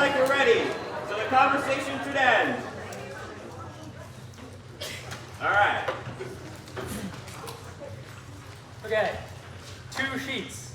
like you're ready, so the conversation should end. All right. Okay, 2 sheets.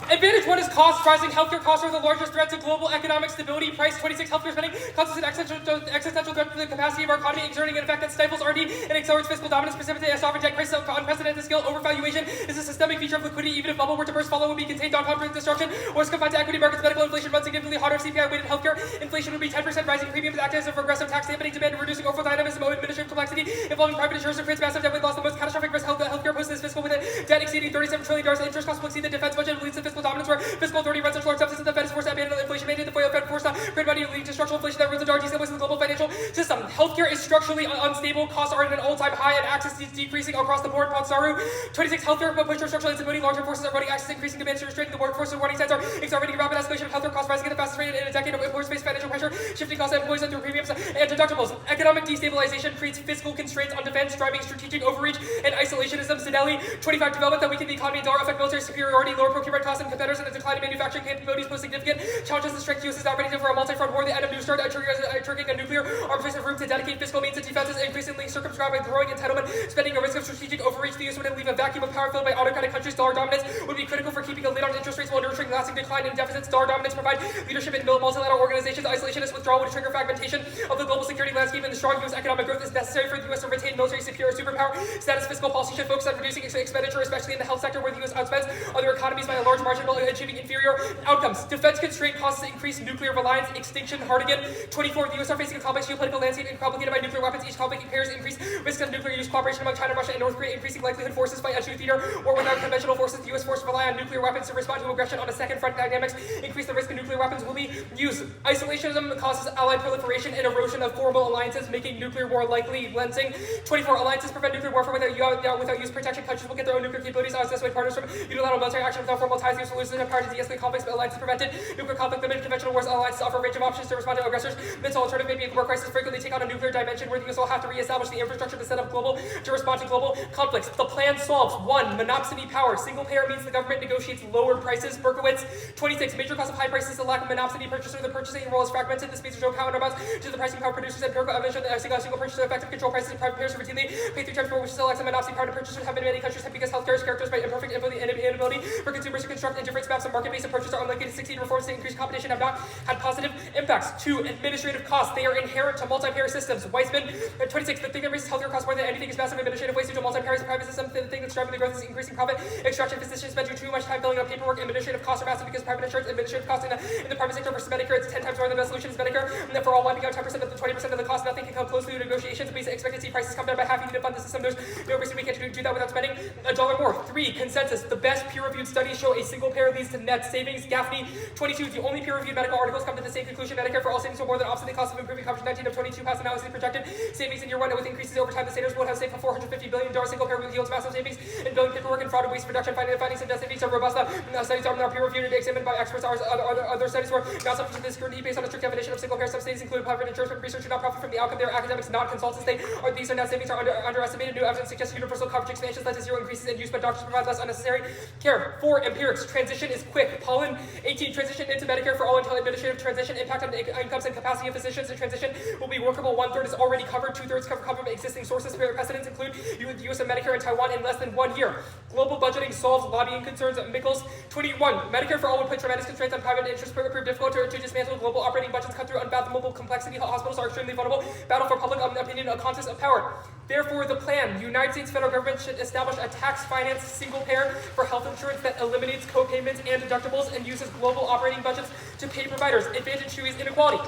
Advantage 1 is costs. Rising healthcare costs are the largest threat to global economic stability. Price 26, healthcare spending causes an existential threat to the capacity of our economy, exerting an effect that stifles R&D and accelerates fiscal dominance, precipitating a sovereign debt crisis of unprecedented scale. Overvaluation is a systemic feature of liquidity. Even if bubble were to burst, follow would be contained. Concrete destruction or is confined to equity markets. Medical inflation runs significantly hotter. CPI-weighted healthcare inflation would be 10%. Rising premiums act as a regressive tax, dampening demand and reducing overall dynamism of administrative complexity involving private insurance and creates massive debt. We lost the most catastrophic risk healthcare post this fiscal with a debt exceeding $37 trillion. Interest costs will exceed the defense budget and leads to fiscal dominance where fiscal authority runs such large deficits that the Fed is forced to abandon inflation mandated. The foil Fed forced to print money leading to structural inflation that ruins the dark stability of the global financial system. Healthcare is structurally unstable. Costs are at an all-time high and access is decreasing across the board. Ponsaru 26 healthcare but push for structural instability. Long-term forces are running access, increasing demand, restraining the workforce. And warning signs are accelerating rapid escalation of healthcare costs rising at the fastest rate in a decade. Of employers face financial pressure, shifting costs to employees through premiums and deductibles. Economic destabilization creates fiscal constraints on defense, driving strategic overreach and isolationism. Sinelli 25 development that weaken the economy and dollar affect military superiority, lower procurement costs and competitors, and a decline in manufacturing capabilities pose significant challenges. The strength US is not ready for a multi-front war. The end of New START triggering a nuclear arms race of room to dedicate fiscal means to defense is increasingly circumscribed by growing entitlement, spending a risk of strategic overreach. The US would leave a vacuum of power filled by autocratic countries. Dollar dominance would be critical for keeping a lid on interest rates while nurturing lasting decline in deficits. Dollar dominance provide leadership in multilateral organizations. Isolationist withdrawal would trigger fragmentation of the global security landscape, and the strong US economic growth is necessary for the US to retain military superpower status. Fiscal policy should focus on reducing expenditure, especially in the health sector where the US outspends other economies by a large margin while achieving inferior outcomes. Defense constraint causes increased nuclear reliance. Extinction Hardigan 24. The US are facing a complex geopolitical landscape complicated by nuclear weapons. Each conflict impairs increased risk of nuclear use. Cooperation among China, Russia, and North Korea. Increasing likelihood forces fight a two theater or without conventional forces. The US forces rely on nuclear weapons to respond to aggression on a second front. Dynamics increase the risk of nuclear weapons will be used. Isolationism causes allied proliferation and erosion of formal alliances, making nuclear war likely. Lensing 24. Alliances prevent nuclear warfare without use protection. Countries will get their own nuclear capabilities. Dissuade partners from unilateral military action without formal ties. The US will lose power to de-escalate conflicts, but alliances prevented. Nuclear conflict limited. Conventional wars. Alliances offer a range of options to respond to aggressors. This alternative may be a war crisis frequently take on a nuclear dimension where the US will have to reestablish the infrastructure to set up to respond to global conflicts. The plan solves 1. Monopsony power. Single payer means the government negotiates lower prices. Berkowitz 26. Major cause of high prices is the lack of monopsony. Purchaser. The purchasing role is fragmented. This means there's no counterbalance to the pricing power. Producers empirical evidence that a single purchaser effective control prices. Private payers routinely pay 3 times more, which still lacks a monopsony power to purchasers have been in many countries because healthcare is characterized by imperfect inability for consumers to construct indifference maps. And market-based approaches are unlikely to succeed. Reforms to increase competition have not had positive impacts. 2. Administrative costs. They are inherent to multi-payer systems. Weissman 26. The thing that raises healthcare costs more than anything is massive administrative waste due to multi-payer is a private system. The thing that's driving the growth is increasing profit extraction. Physicians spend too much time filling out paperwork. Administrative costs are massive because private insurance administrative costs in the private sector versus Medicare. It's 10 times more than the solution is Medicare. And for all wiping out 10% of the 20% of the cost, nothing can come close to negotiations. Basic expectancy prices come down by half. You need to fund the system. There's no reason we can't do that without spending $1 more. 3. Consensus. The best peer-reviewed studies show a single payer leads to net savings. Gaffney 22. The only peer-reviewed medical articles come to the same conclusion. Medicare for all savings will more than offset the cost of improving coverage. 19 of 22 past analysis projected savings in year 1 with increases over time. The standards would have saved $450 billion. Single payer yields massive savings in billing paperwork and fraud and waste reduction. Findings of death savings are robust. Studies are now peer-reviewed and examined by experts. Other studies were not subject to the scrutiny based on a strict definition of single payer. Some studies include private insurance, but research do not profit from the outcome. They are academics, not consultants. These are net savings are underestimated. New evidence suggests universal coverage expansions led to zero increases in use, but doctors provide less unnecessary care. 4. Empirics. Transition is quick. Pollen 18. Transition into Medicare for all until administrative transition. Impact on incomes and capacity of physicians. The transition will be workable. 1/3 is already covered. 2/3 cover from existing sources. Precedents include the use of Medicare in Taiwan in less than 1 year. Global budgeting solves lobbying concerns. Mickles 21. Medicare for all would put tremendous constraints on private interests, prove difficult to dismantle. Global operating budgets cut through unfathomable complexity. Hospitals are extremely vulnerable. Battle for public opinion, a contest of power. Therefore, the plan, United States federal government should establish a tax-financed single payer for health insurance that eliminates co-payments and deductibles and uses global operating budgets to pay providers. Advantage 2 is inequality.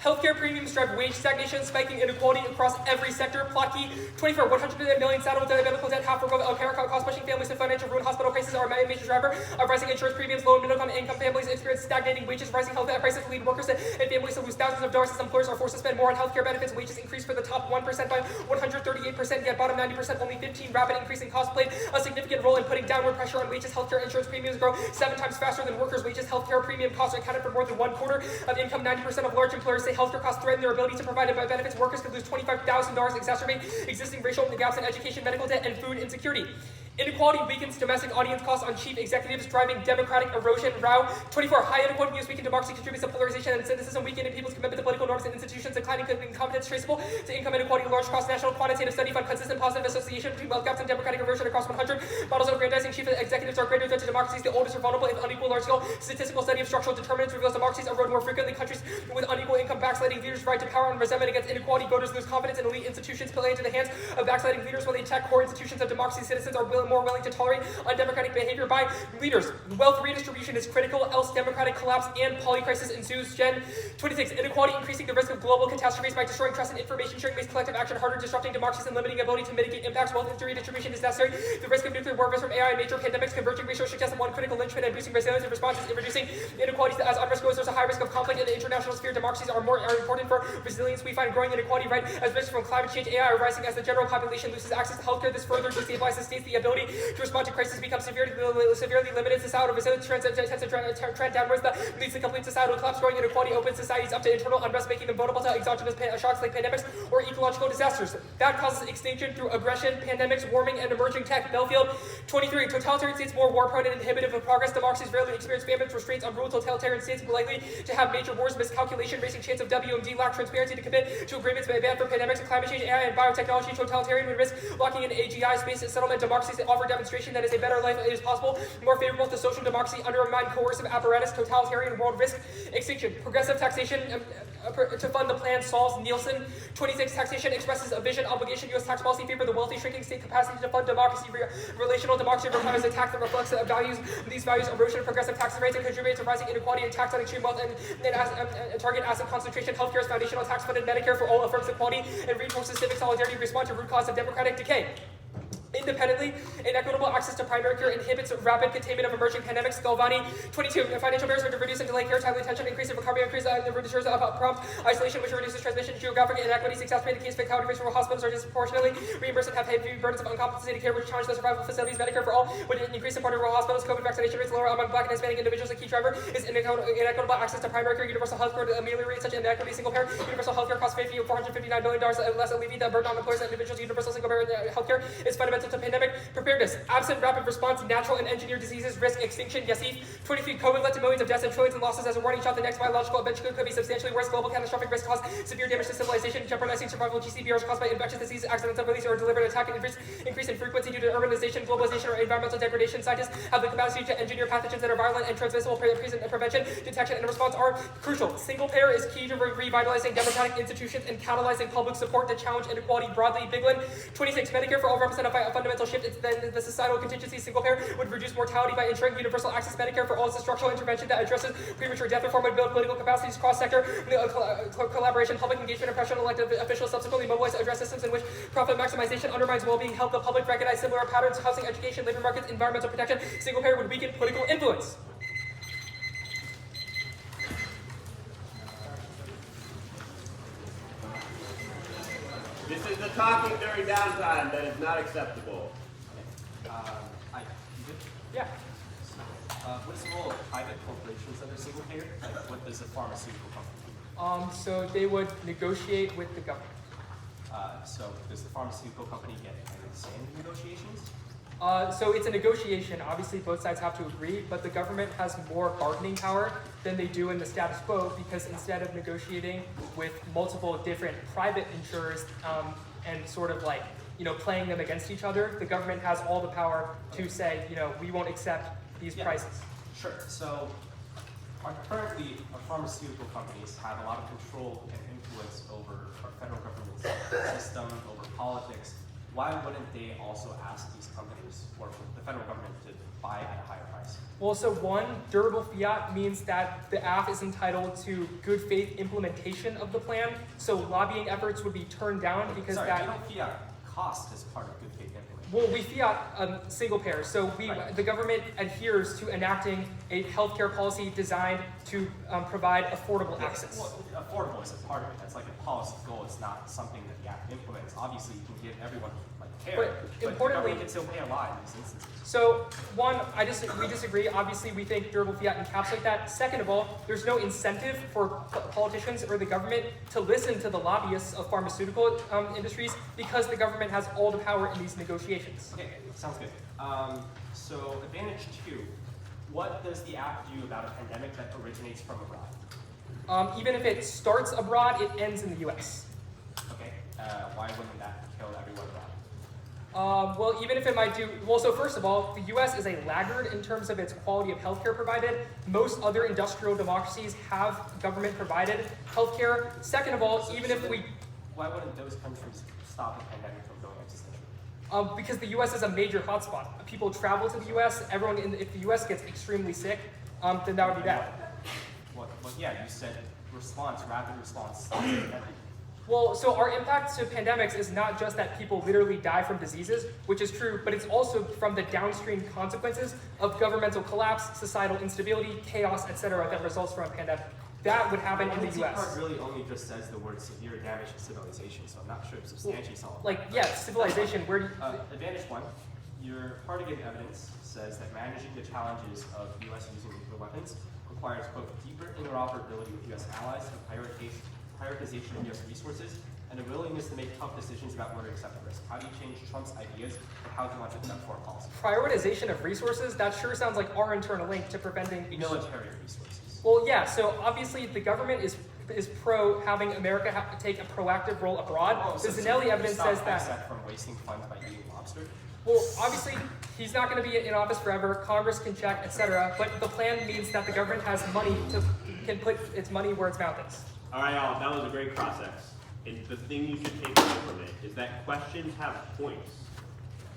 Healthcare premiums drive wage stagnation, spiking inequality across every sector. Plotky 24. 100 million saddled with medical debt, half for cost pushing families to financial ruin. Hospital prices are a major driver of rising insurance premiums. Low and middle income families experience stagnating wages. Rising health prices lead workers and families to lose thousands of dollars as employers are forced to spend more on healthcare benefits. Wages increase for the top 1% by 138%, yet bottom 90% only 15. Rapid increase in cost played a significant role in putting downward pressure on wages. Healthcare insurance premiums grow 7 times faster than workers' wages. Healthcare premium costs are accounted for more than 1/4 of income. 90% of large employers say healthcare costs threaten their ability to provide benefits. Workers could lose $25,000, exacerbate existing racial gaps in education, medical debt, and food insecurity. Inequality weakens domestic audience costs on chief executives, driving democratic erosion. Row 24. High inequality views weaken democracy, contributes to polarization and cynicism, weakening people's commitment to political norms and institutions, declining incompetence traceable to income inequality. Large cross-national quantitative study found consistent positive association between wealth gaps and democratic erosion across 100 models of aggrandizing chief executives are greater threat to democracies. The oldest are vulnerable if unequal. Large-scale statistical study of structural determinants reveals democracies erode more frequently. Countries with unequal income backsliding leaders' right to power and resentment against inequality. Voters lose confidence in elite institutions, play into the hands of backsliding leaders when they attack core institutions of democracy. Citizens are more willing to tolerate undemocratic behavior by leaders. Wealth redistribution is critical, else democratic collapse and polycrisis ensues. Gen 26. Inequality increasing the risk of global catastrophes by destroying trust and information sharing makes collective action harder, disrupting democracies and limiting ability to mitigate impacts. Wealth redistribution is necessary. The risk of nuclear war, risk from AI and major pandemics, converging research suggests that one critical linchpin and boosting resilience and responses in reducing inequalities. As unrest goes, there's a high risk of conflict in the international sphere. Democracies are important for resilience. We find growing inequality right as risks from climate change, AI are rising as the general population loses access to healthcare. This further destabilizes states. The ability to respond to crisis becomes severely limited. Societal resilience trends trend downwards that leads to complete societal collapse. Growing inequality opens societies up to internal unrest, making them vulnerable to exogenous shocks like pandemics or ecological disasters. That causes extinction through aggression, pandemics, warming, and emerging tech. Belfield 23. Totalitarian states more war-prone and inhibitive of progress. Democracies rarely experience famines, restraints on rule. Totalitarian states are likely to have major wars, miscalculation, racing chance of WMD, lack transparency to commit to agreements banned for pandemics, climate change, AI, and biotechnology. Totalitarian would risk locking in AGI space settlement. Democracies that offer demonstration that is a better life is possible, more favorable to social democracy, undermine coercive apparatus. Totalitarian world risk extinction. Progressive taxation to fund the plan solves. Nielsen 26. Taxation expresses a vision, obligation. U.S. tax policy favor the wealthy, shrinking state capacity to fund democracy. Relational democracy requires a tax that reflects the values. These values erosion of progressive tax rates and contribute to rising inequality and tax on extreme wealth and target asset concentration. Healthcare is foundational. Tax funded Medicare for all affirms equality and reinforces civic solidarity. Respond to root cause of democratic decay. Independently, inequitable access to primary care inhibits rapid containment of emerging pandemics. Galvani 22. Financial barriers to reduce and delay care, timely attention, increase in recovery, increase the reducers of prompt isolation, which reduces transmission. Geographic inequities exacerbate the case fatality rates for hospitals are disproportionately reimbursed and have heavy burdens of uncompensated care, which challenge the survival of facilities. Medicare for all would increase support of rural hospitals. COVID vaccination rates lower among Black and Hispanic individuals. A key driver is inequitable access to primary care. Universal health care to ameliorate such inequity. Single payer universal health care costs $459 billion less, alleviate the burden on employers and individuals. Universal single payer health care is fundamental to pandemic preparedness. Absent rapid response, natural and engineered diseases risk extinction. Yasif 23. COVID led to millions of deaths and trillions in losses. As a warning shot, the next biological event could be substantially worse. Global catastrophic risk cause severe damage to civilization, jeopardizing survival. GCBRs caused by infectious disease, accidental release, or deliberate attack, and increase in frequency due to urbanization, globalization, or environmental degradation. Scientists have the capacity to engineer pathogens that are violent and transmissible. Prevention, detection, and response are crucial. Single payer is key to revitalizing democratic institutions and catalyzing public support to challenge inequality broadly. Bigland 26. Medicare for all represent a fundamental shift. It's then the societal contingency. Single payer would reduce mortality by ensuring universal access. Medicare for all is a structural intervention that addresses premature death. Reform would build political capacities, cross-sector collaboration, public engagement, and pressure on elected officials. Subsequently mobilize to address systems in which profit maximization undermines well-being. Help the public recognize similar patterns: housing, education, labor markets, environmental protection. Single payer would weaken political influence. This is the talking during downtime that is not acceptable. Hi. Yeah. What's the role of private corporations under single payer? Like, what does a pharmaceutical company do? So they would negotiate with the government. So does the pharmaceutical company get any say in the negotiations? So it's a negotiation. Obviously, both sides have to agree, but the government has more bargaining power than they do in the status quo, because instead of negotiating with multiple different private insurers and sort of like, playing them against each other, the government has all the power to say, we won't accept these prices. Sure. So currently, our pharmaceutical companies have a lot of control and influence over our federal government's system, over politics. Why wouldn't they also ask these companies, or the federal government, to buy at a higher price? Well, so one, durable fiat means that the AF is entitled to good faith implementation of the plan. So lobbying efforts would be turned down because Durable fiat cost is part of good faith implementation. Well, we fiat single payer, so the government adheres to enacting a healthcare policy designed to provide affordable access. Well, affordable is a part of it. That's like a policy goal. It's not something that the act implements. Obviously, you can give everyone like care, but importantly, the government can still pay a lot in these instances. So, one, we disagree. Obviously, we think durable fiat encapsulates that. Second of all, there's no incentive for politicians or the government to listen to the lobbyists of pharmaceutical industries because the government has all the power in these negotiations. Okay, sounds good. So, advantage 2. What does the act do about a pandemic that originates from abroad? Even if it starts abroad, it ends in the U.S. Okay, why wouldn't that kill everyone abroad? Well, even if it might do, well, so first of all, the U.S. is a laggard in terms of its quality of healthcare provided. Most other industrial democracies have government-provided healthcare. Second of all, even if we... Why wouldn't those countries stop the pandemic from going existential? Because the U.S. is a major hotspot. People travel to the U.S. If the U.S. gets extremely sick, then that would be bad. Well, yeah, you said rapid response. Well, so our impact to pandemics is not just that people literally die from diseases, which is true, but it's also from the downstream consequences of governmental collapse, societal instability, chaos, etc. that results from a pandemic. That would happen in the U.S. The part really only just says the word severe damage to civilization, so I'm not sure it substantiates all of Like, yeah, civilization, where do you... Advantage 1, your particle evidence says that managing the challenges of U.S. using nuclear weapons requires, quote, deeper interoperability with U.S. allies and prioritization of U.S. resources, and a willingness to make tough decisions about where to accept risk. How do you change Trump's ideas of how he wants to conduct foreign policy? Prioritization of resources? That sure sounds like our internal link to preventing... Military resources. Well, yeah, so obviously the government is pro having America take a proactive role abroad. The Zanelli evidence says that... from wasting funds by eating lobster? Well, obviously, he's not going to be in office forever. Congress can check, etc. But the plan means that the government has money can put its money where its mouth is. All right, y'all, that was a great process. And the thing you should take away from it is that questions have points.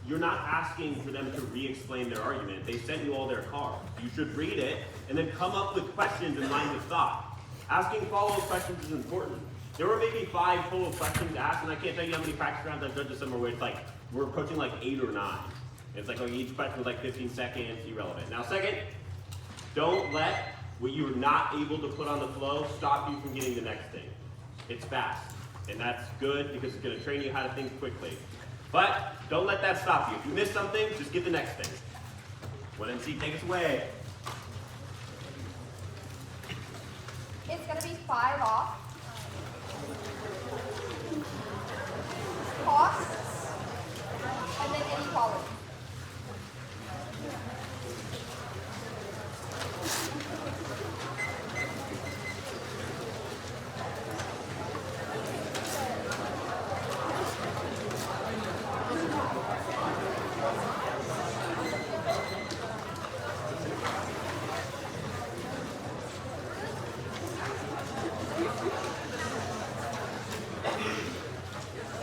You're not asking for them to re-explain their argument. They sent you all their cards. You should read it and then come up with questions in line with thought. Asking follow-up questions is important. There were maybe 5 total questions asked, and I can't tell you how many practice rounds I've done to somewhere where it's like, we're approaching like 8 or 9. It's like, okay, each question was like 15 seconds, irrelevant. Now second, don't let what you're not able to put on the flow stop you from getting the next thing. It's fast, and that's good because it's gonna train you how to think quickly. But don't let that stop you. If you miss something, just get the next thing. 1MC, take us away. It's gonna be 5 off. Costs, and then inequality.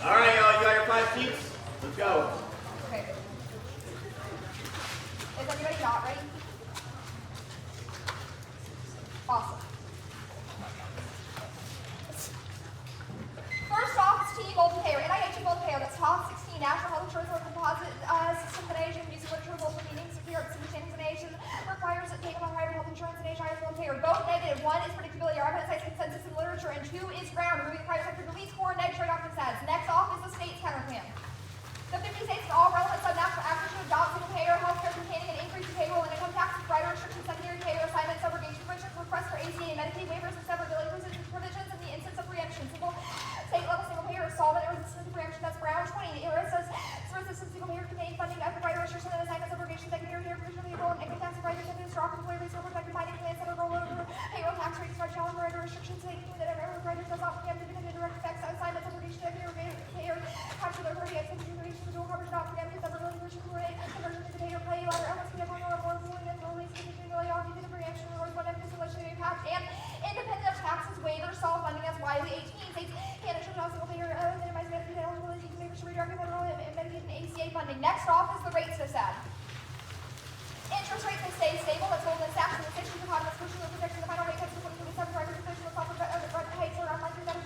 All right, y'all, you got your 5 seats? Let's go. Okay. Is anybody not ready? Awesome. First off, it's T Golden Payer. NIH Golden Payer. That's top 16 national health insurance or composite system in Asia. Using literature, multiple meanings, superior understandings in Asia requires that take on private health insurance in Asia. Higher Golden Payer. Both negative. 1 is predictability. Our evidence cites consensus in literature, and 2 is ground. Removing the private sector to least core negative trade-off consensus. Next off is the state's counterplan. The 50 states and all relevant subnational actors should adopt single-payer healthcare containing an increase in payroll and income taxes, rider restrictions, secondary payer assignment, subrogation provisions, requests for ACA and Medicaid waivers, and severability provisions in the instance of preemption. State-level single-payer is solvent or resistant to preemption. That's Brown 20. The resistant single-payer containing funding after rider restriction and assignment, subrogation, secondary payer provision, payroll, and income tax, rider restrictions, strong employee rates, protected finding plans that are rolled over, payroll tax rates, challenge rider restrictions, taking that every rider does not preempt independent direct effects, assignment, subrogation, secondary payer, capture the authority, consideration for dual coverage, not preemptive, severability, version, conversion to payer, play, ladder, elements, be upon or more fully and release, particularly off due to the preemption, or one of legislative impact, and independent of taxes, waivers, solve funding as widely 18 states, Canada should not single payer, minimize Medicaid eligibility, to waivers, redirect federal and Medicaid and ACA funding. Next off is the rates to SAD. Interest rates may stay stable. That's holding the stacks and the fixtures of economists pushing the projection. The final rate cuts for 2027 drivers inflation will soften heights or unlikely that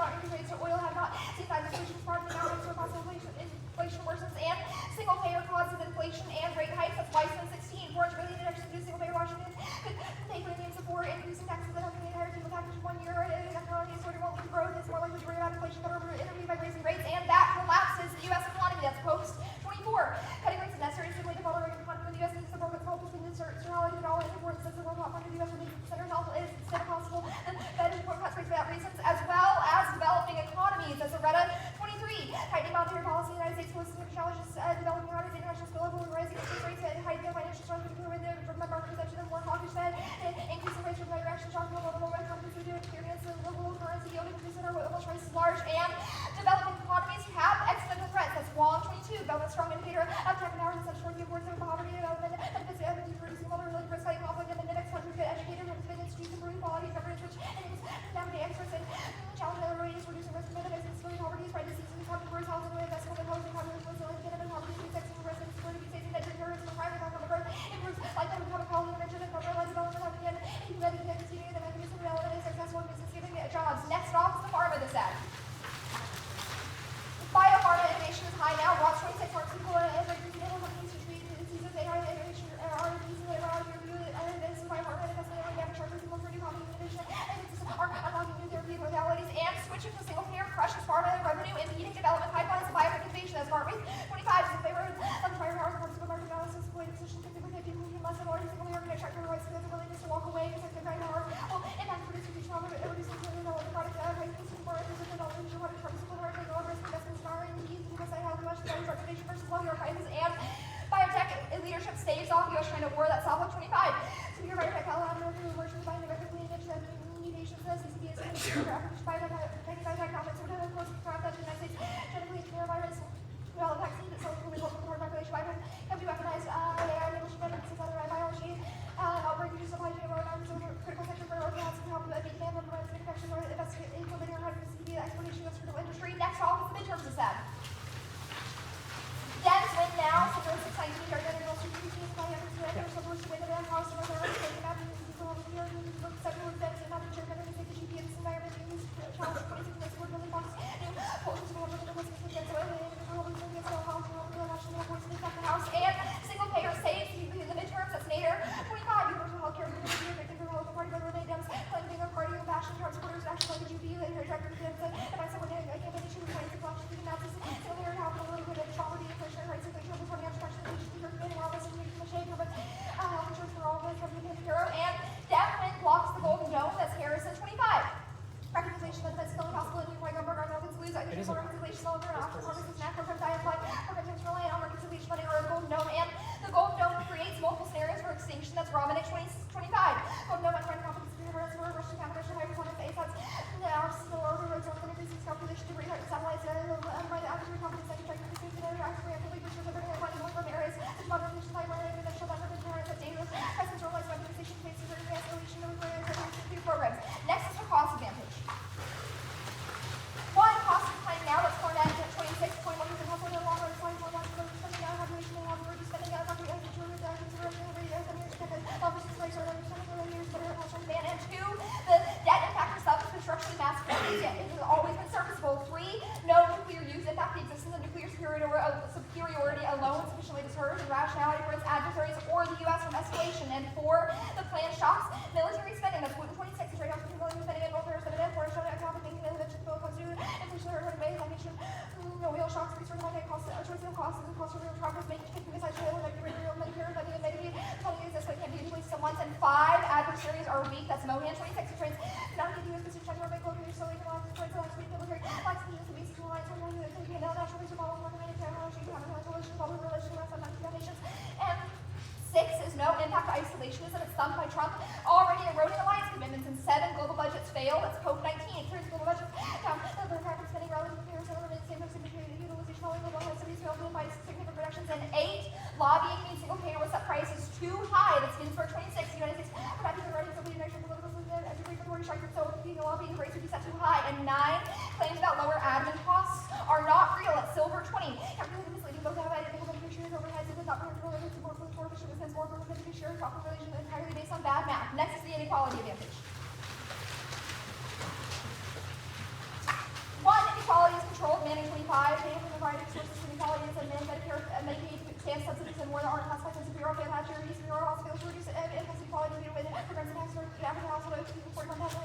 economics, would have close to the United States, genetically engineered virus, develop vaccine that sells really local for population virus, have to be weaponized, AI, evolution, genetics, other biology, outbreak, use supply chain, road arms, critical sector for organizing to help meet demand, prevent infection, or investigate, implementing, or having the explanation of critical industry. Next off is the midterms is said. Dems win now, so those exciting to are going to go through the team, by every director, so we're win the damn house, and we're going to take it out, and people over here, and we're several events, and not the chair, and take the GP in this environment, and use challenge 26 minutes, we're really box, new polls, and we're going to listen to the so house, and single payer saves in the midterms, that's Nader, 25, universal health care, victim for local party, but they Dems, claiming their party, fashion, transporters, national like GPU, and her director, and I said, I can't make sure we're going to do that, so they're helping a little bit of poverty, inflation, rights, inflation, before the abstraction, health insurance for all of us, and Devlin blocks the Golden Dome, that's Harrison 25. Recommendation that that's still possibility for government or no concludes, I think for reconciliation over after purposes and after I apply for potential rely on reconciliation money or a Golden Dome, and the Golden Dome creates multiple scenarios for extinction, that's Robinic 2025. Golden Dome, I'm trying to compensate for Russian countermeasure, hydroponics, ASATs, now still over roads, or increasing calculation to rehire satellites, by the average recombinant second check, actually, I believe we should have been money from areas, such modernization, like running, and she'll never be parents of data, presence, or like weaponization, faces, or escalation of programs. Next is the cost advantage. One, cost of time now, that's going at 26.1% household and long run, 24 months, spending out, population, and long run, spending out, and two, the debt impact of subs been structurally massive. It has always been serviceable. Three, no nuclear use impact the existence of nuclear superiority alone sufficiently deters the rationality for its adversaries or the U.S. from escalation. And four, the planned shocks military spending. That's 26 is right after military spending and welfare spending. For showing economic thinking that eventually will come to inflation or ways like nation. Real shocks, research, high costs, choice of costs, and cost of real progress, making this idea like real Medicare, Medicaid, telling you this way can't be usually so once. And five, adversaries are weak. That's Mohan 26 trends. Not to do is position to make local so we can launch points of weak military, like solutions to basic lines, and one that can be now natural research model, recommended technology, coalition, public relations, less than nations. And six is no impact to isolationism. It's thumped by Trump, already eroding alliance commitments. And seven, global budgets fail. That's COVID-19. Turns global budgets down. The practice spending relative to comparison of the same utilization, all global health studies fail to find significant reductions. And eight, lobbying means single payer will set prices too high. That's Ginsburg 26. United States protecting the writings of the United political system and regulatory structure, so being a lobbying rates would be set too high. And nine, claims about lower admin costs are not real. At Silver 20. Calculated misleading, both have identical beneficiaries, overheads, and not particular related support for the poor, which is more for the beneficiaries, proper relation entirely based on bad math. Next is the inequality advantage. One, inequality is controlled, manning 25, paying for the variety of sources of inequality is amend Medicare, Medicaid, stands subsidies, and more that aren't classified as superior, fail hatchery, superior hospitals to reduce inequality due with programs and tax for the average household of 41,000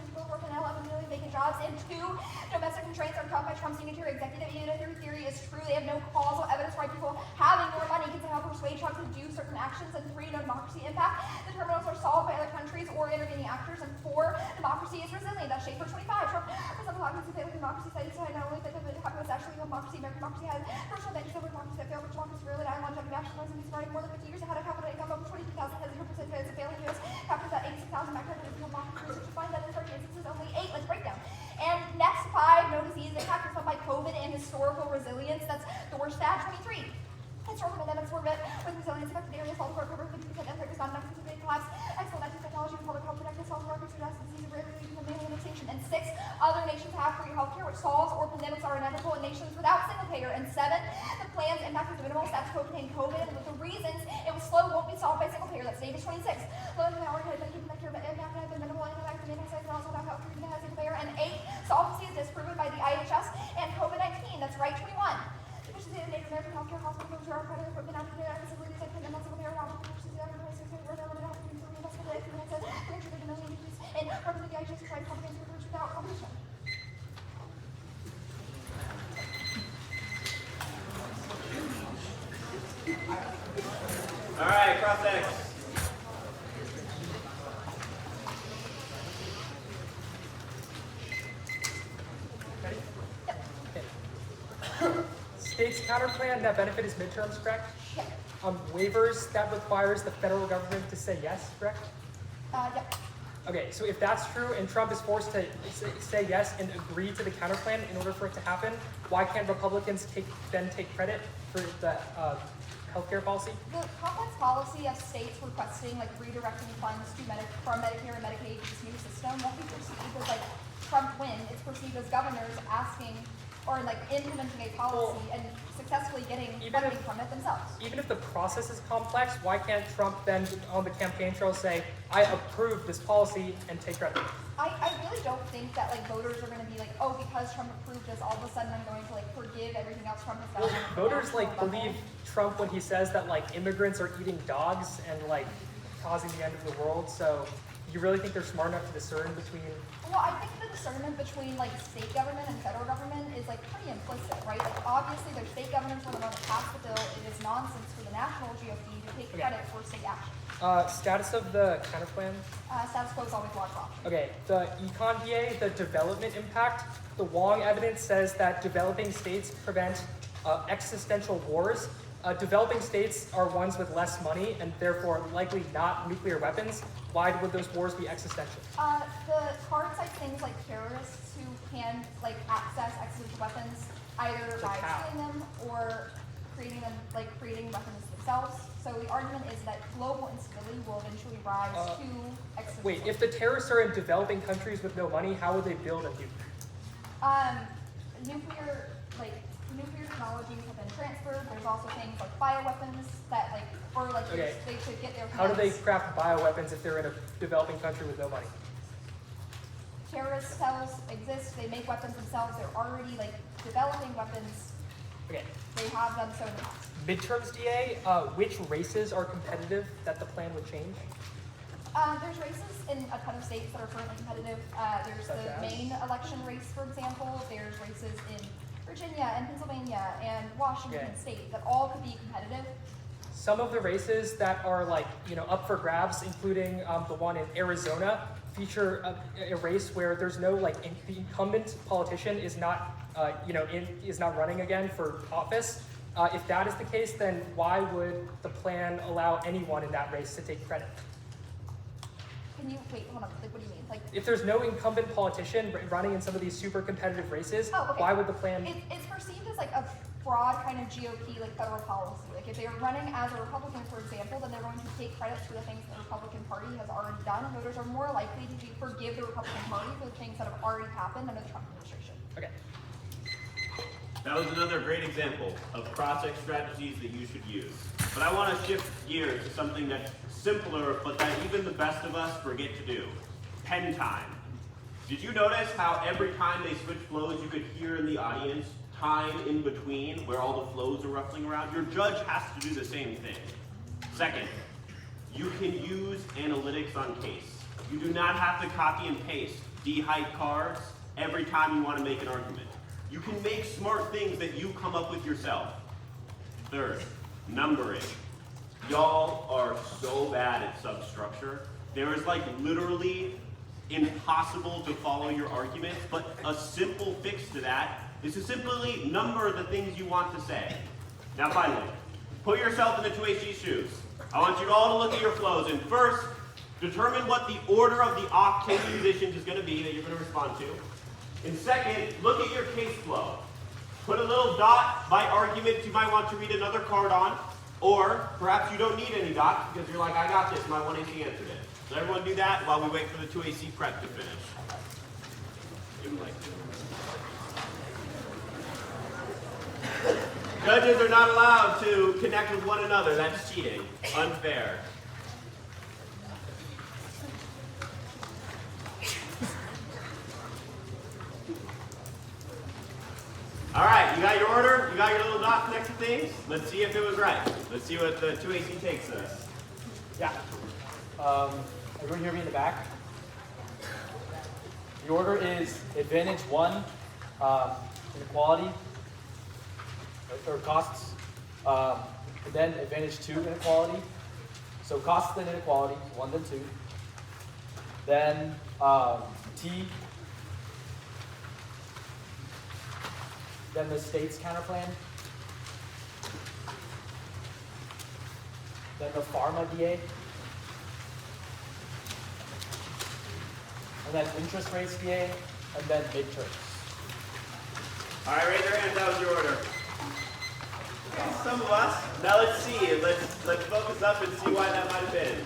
people work in 11 million vacant jobs. And two, domestic constraints are caused by Trump's unitary executive unitary theory is true. They have no causal evidence why people having more money can somehow persuade Trump to do certain actions. And three, no democracy impact. The terminals are solved by other countries or intervening actors. And four, democracy is resilient. That's Schaefer 25. Trump, for some democracy failed democracy studies so not only that the populace actually democracy, American democracy has personal advantages over democracy that failed, which democracy really died longevity nationalism is starting more than 50 years ahead of capital income over 22,000 has 0% as a failing US captures at 86,000 back then democracy research to find that in 30 instances only 8. Let's break down. And next five, no disease impact is by COVID and historical resilience. That's the worst stat 23. Historical pandemics were met with resilience affected areas all over cover 50% impact is not enough to collapse. Excellent IT technology and public health protective health workers who disease rarely become mainly an extinction. And six, other nations have free healthcare, which solves or pandemics are inevitable in nations without single payer. And seven, the plan's impact is minimal. Stats contain COVID, and with the reasons it was slow won't be solved by single payer. That's Davis 26. Low and power had been Medicare, but impact has been minimal. Impact and size and also about health treatment has single payer. And eight, solvency is disproven by the IHS and COVID-19. That's right 21. Deficiency of Native American healthcare hospitals are credit equipment out there and facilities that can single payer and from the IHS tried comprehensive research without competition. All right, cross-X. Ready? Yep. Okay. States counterplan that benefit is midterms, correct? Yep. Waivers that requires the federal government to say yes, correct? Yep. Okay, so if that's true and Trump is forced to say yes and agree to the counterplan in order for it to happen, why can't Republicans then take credit for the healthcare policy? The complex policy of states requesting like redirecting funds to from Medicare and Medicaid to this new system won't be perceived as like Trump win. It's perceived as governors asking or like implementing a policy and successfully getting funding from it themselves. Even if the process is complex, why can't Trump then on the campaign trail say, I approve this policy and take credit? I really don't think that like voters are going to be like, oh, because Trump approved this, all of a sudden I'm going to like forgive everything else Trump has done. Voters like believe Trump when he says that like immigrants are eating dogs and like causing the end of the world. So you really think they're smart enough to discern between? Well, I think the discernment between like state government and federal government is like pretty implicit, right? Like obviously their state governments are the one that passed the bill. It is nonsense for the national GOP to take credit for state action. Status of the counterplan? Status quo is always large option. Okay, the econ DA, the development impact, the Wong evidence says that developing states prevent existential wars. Developing states are ones with less money and therefore likely not nuclear weapons. Why would those wars be existential? The card cites things like terrorists who can like access existential weapons either by stealing them or creating weapons themselves. So the argument is that global instability will eventually rise to existential. Wait, if the terrorists are in developing countries with no money, how would they build a nuke? Nuclear technologies have been transferred. There's also things like bioweapons that they should get their hands. How do they craft bioweapons if they're in a developing country with no money? Terrorist cells exist. They make weapons themselves. They're already like developing weapons. Okay. They have done so in the past. Midterms DA, which races are competitive that the plan would change? There's races in a ton of states that are currently competitive. There's the main election race, for example. There's races in Virginia and Pennsylvania and Washington State that all could be competitive. Some of the races that are up for grabs, including the one in Arizona, feature a race where there's no the incumbent politician is not is not running again for office. If that is the case, then why would the plan allow anyone in that race to take credit? Can you wait? Hold on. Like, what do you mean? Like, if there's no incumbent politician running in some of these super competitive races, why would the plan? It's perceived as like a broad kind of GOP federal policy. Like if they are running as a Republican, for example, then they're going to take credit for the things the Republican Party has already done. And voters are more likely to forgive the Republican Party for the things that have already happened under the Trump administration. Okay. That was another great example of cross-check strategies that you should use. But I want to shift gears to something that's simpler, but that even the best of us forget to do. Pen time. Did you notice how every time they switch flows, you could hear in the audience time in between where all the flows are ruffling around? Your judge has to do the same thing. Second, you can use analytics on case. You do not have to copy and paste D-height cards every time you want to make an argument. You can make smart things that you come up with yourself. Third, numbering. Y'all are so bad at substructure. There is literally impossible to follow your arguments, but a simple fix to that is to simply number the things you want to say. Now finally, put yourself in the 2AC shoes. I want you all to look at your flows and first, determine what the order of the octave musicians is going to be that you're going to respond to. And second, look at your case flow. Put a little dot by argument you might want to read another card on, or perhaps you don't need any dots because you're like, I got this, my 1AC answered it. So everyone do that while we wait for the 2AC prep to finish. Judges are not allowed to connect with one another. That's cheating. Unfair. All right, you got your order? You got your little dots next to things? Let's see if it was right. Let's see what the 2AC takes us. Yeah. Everyone hear me in the back? The order is advantage 1, inequality, or costs, and then advantage 2, inequality. So costs then inequality, 1 then 2. Then T, then the state's counterplan, then the pharma DA, and then interest rates VA, and then midterms. All right, raise your hands. That was your order. Some of us. Now let's see. Let's focus up and see why that might have been.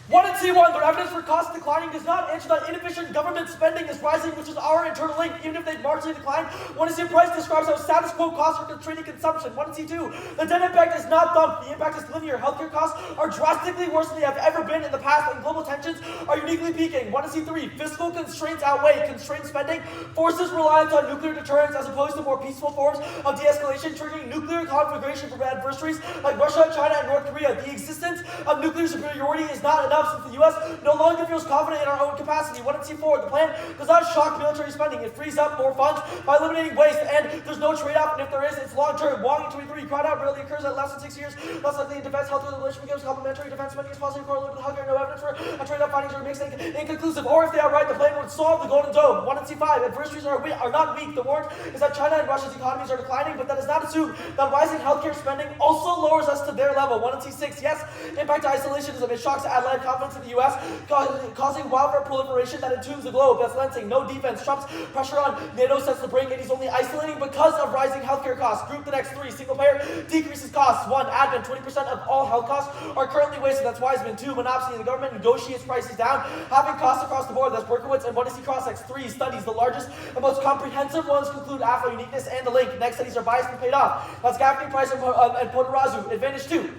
One and C1, their evidence for cost declining does not answer that inefficient government spending is rising, which is our internal link, even if they marginally decline. One and C price describes how status quo costs are constraining consumption. One and C2, the debt impact is not dumped. The impact is linear. Healthcare costs are drastically worse than they have ever been in the past, and global tensions are uniquely peaking. One and C3, fiscal constraints outweigh constrained spending, forces reliance on nuclear deterrence as opposed to more peaceful forms of de-escalation, triggering nuclear conflagration from adversaries like Russia, China, and North Korea. The existence of nuclear superiority is not enough since the U.S. no longer feels confident in our own capacity. One and C4, the plan does not shock military spending. It frees up more funds by eliminating waste, and there's no trade-off, and if there is, it's long-term. Wong in 23, crowd out rarely occurs at less than 6 years. Less likely in defense, health relation becomes complementary. Defense spending is positively correlated with healthcare. No evidence for a trade-off findings are mixed and inconclusive. Or if they are right, the plan would solve the Golden Dome. One and C5, adversaries are not weak. The warrant is that China and Russia's economies are declining, but that does not assume that rising healthcare spending also lowers us to their level. One and C6, yes, impact to isolationism. It shocks Atlantic confidence in the U.S., causing wildfire proliferation that entombs the globe. That's Lansing. No defense. Trump's pressure on NATO sets the brink, and he's only isolating because of rising healthcare costs. Group the next three. Single payer decreases costs. 1. Admin. 20% of all health costs are currently wasted. That's Wiseman. 2. Monopsony. The government negotiates prices down, having costs across the board. That's Berkowitz and Bundy Crossex. 3. Studies. The largest and most comprehensive ones conclude Afro uniqueness and the link. Next studies are biased and paid off. That's Gaffney, Price, and Potorazu. Advantage 2.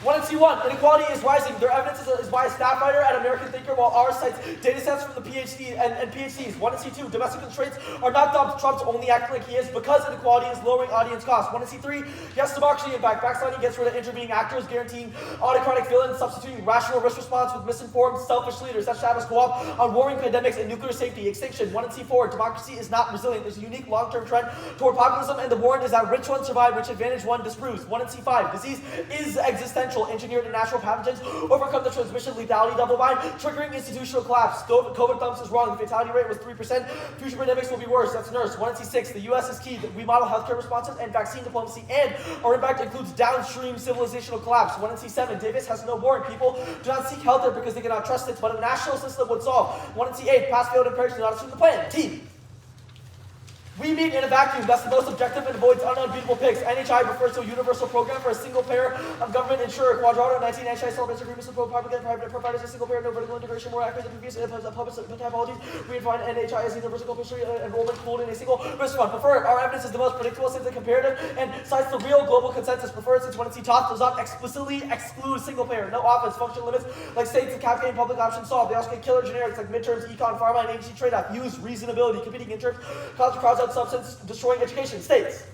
1 and C1, inequality is rising. Their evidence is by a staff writer at American Thinker, while ours cites data sets from the PhD and PhDs. 1 and C2, domestic constraints are not dumped. Trump's only acting like he is because inequality is lowering audience costs. 1 and C3, yes, democracy impact. Backsliding gets rid of intervening actors, guaranteeing autocratic villains, substituting rational risk response with misinformed, selfish leaders. That's Shabbos co-op on warring pandemics and nuclear safety. Extinction. 1 and C4, democracy is not resilient. There's a unique long-term trend toward populism, and the warrant is that rich ones survive, which advantage one disproves. 1 and C5, disease is existential. Engineered and natural pathogens overcome the transmission lethality double bind, triggering institutional collapse. COVID thumps is wrong. The fatality rate was 3%. Future pandemics will be worse. That's nurse. 1 and C6. The U.S. is key. We model healthcare responses and vaccine diplomacy, and our impact includes downstream civilizational collapse. 1 and C7. Davis has no warrant. People do not seek healthcare because they cannot trust it, but a national system would solve. 1 and C8. Pass, failed, and perish do not assume the plan. Team. We meet in a vacuum. That's the most objective and avoids unbeatable picks. NHI refers to a universal program for a single payer of government insurer. Quadrado 19 NHI celebrates agreements with public and private providers. A single payer, no vertical integration, more accurate than previous public typologies. We define NHI as universal history enrollment pooled in a single risk fund. Preferred. Our evidence is the most predictable since the comparative and cites the real global consensus. Preferred since 1 and C top does not explicitly exclude single payer. No offense. Function limits like states and campaign public options solved. They also get killer generics like midterms, econ, pharma, and agency trade-off. Use reasonability. Competing interest cause crowds out substance, destroying education. States.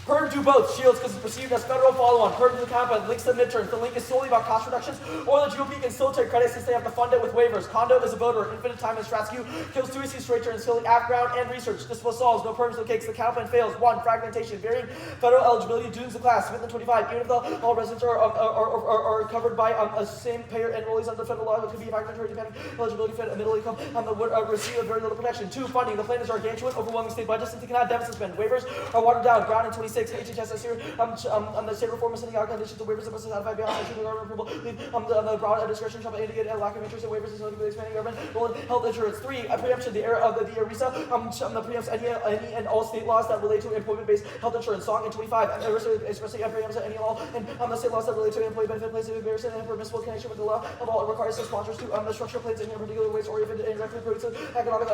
PERM do both. Shields because it's perceived as federal follow-on. PERM to the compound links to midterms. The link is solely about cost reductions, or the GOP can still take credit since they have to fund it with waivers. Condo is a voter. Infinite time in Stratsky kills 2 EC straight turns, filling app ground and research. This was solves. No perms, no cakes. The compound fails. 1. Fragmentation. Varying federal eligibility dooms the class. Smith and 25. Even if all residents are covered by a same payer enrollees under federal law, it could be fragmentary dependent eligibility fit a middle income would receive very little protection. 2. Funding. The plan is gargantuan, overwhelming state budgets since they cannot deficit spend. Waivers are watered down. Ground in 26. HHS here. The state reform is sending out conditions of waivers that must satisfy beyond the government approval. The broad discretion shall indicate a lack of interest in waivers is only expanding government role in health insurance. 3. A preemption. The era of the ERISA preempts any and all state laws that relate to employment-based health insurance. Song in 25. Especially preempts any and all and the state laws that relate to employee benefit plans of embarrassing and permissible connection with the law of all. It requires the sponsors to the structure plans in particular ways or even indirectly produces economic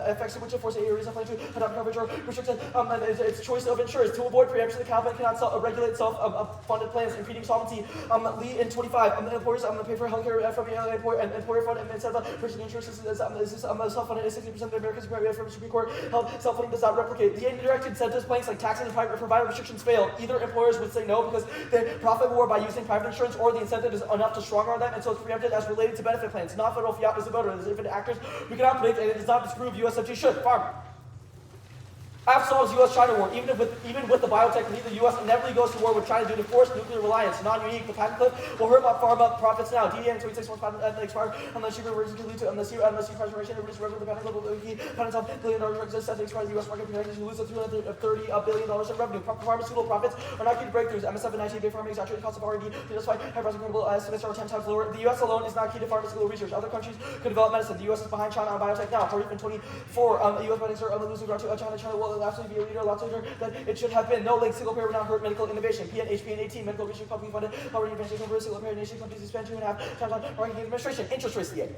effects which enforce a ERISA plan to adopt coverage or restriction its choice of insurers. To avoid preemption, the cabinet cannot regulate self-funded plans, impeding solvency. Lee in 25. The employers pay for healthcare from the employer fund and instead of purchasing insurance is self-funded. 60% of Americans from the Supreme Court held self-funding does not replicate. The indirect incentives planks like taxes and private provider restrictions fail. Either employers would say no because they profit more by using private insurance, or the incentive is enough to strong arm them, and so it's preempted as related to benefit plans. Non-federal fiat is a voter. There's infinite actors we cannot predict, and it does not disprove USFG should. Farm. After solves U.S.-China war, even with the biotech lead, the U.S. inevitably goes to war with China due to forced nuclear reliance. Non-unique, the patent cliff will hurt pharma profits now. DEA in 26 months patent expired unless you reverse can lead to unless you transformation and reduce revenue. The patent cliff will key patents on $1 billion exists set to expire the U.S. market protections. You lose $330 billion in revenue. Pharmaceutical profits are not key to breakthroughs. MSF and 19 big pharma exaggerate the cost of R&D to justify high-pricing credible estimates are 10 times lower. The U.S. alone is not key to pharmaceutical research. Other countries could develop medicine. The U.S. is behind China on biotech now. For even 24, U.S. biotechs are losing ground to China will absolutely be a leader. Lots later than it should have been. No link. Single payer would not hurt medical innovation. PN 18 medical research publicly funded. Already advanced single payer nation companies spend 2.5 times on marketing administration. Interest rates the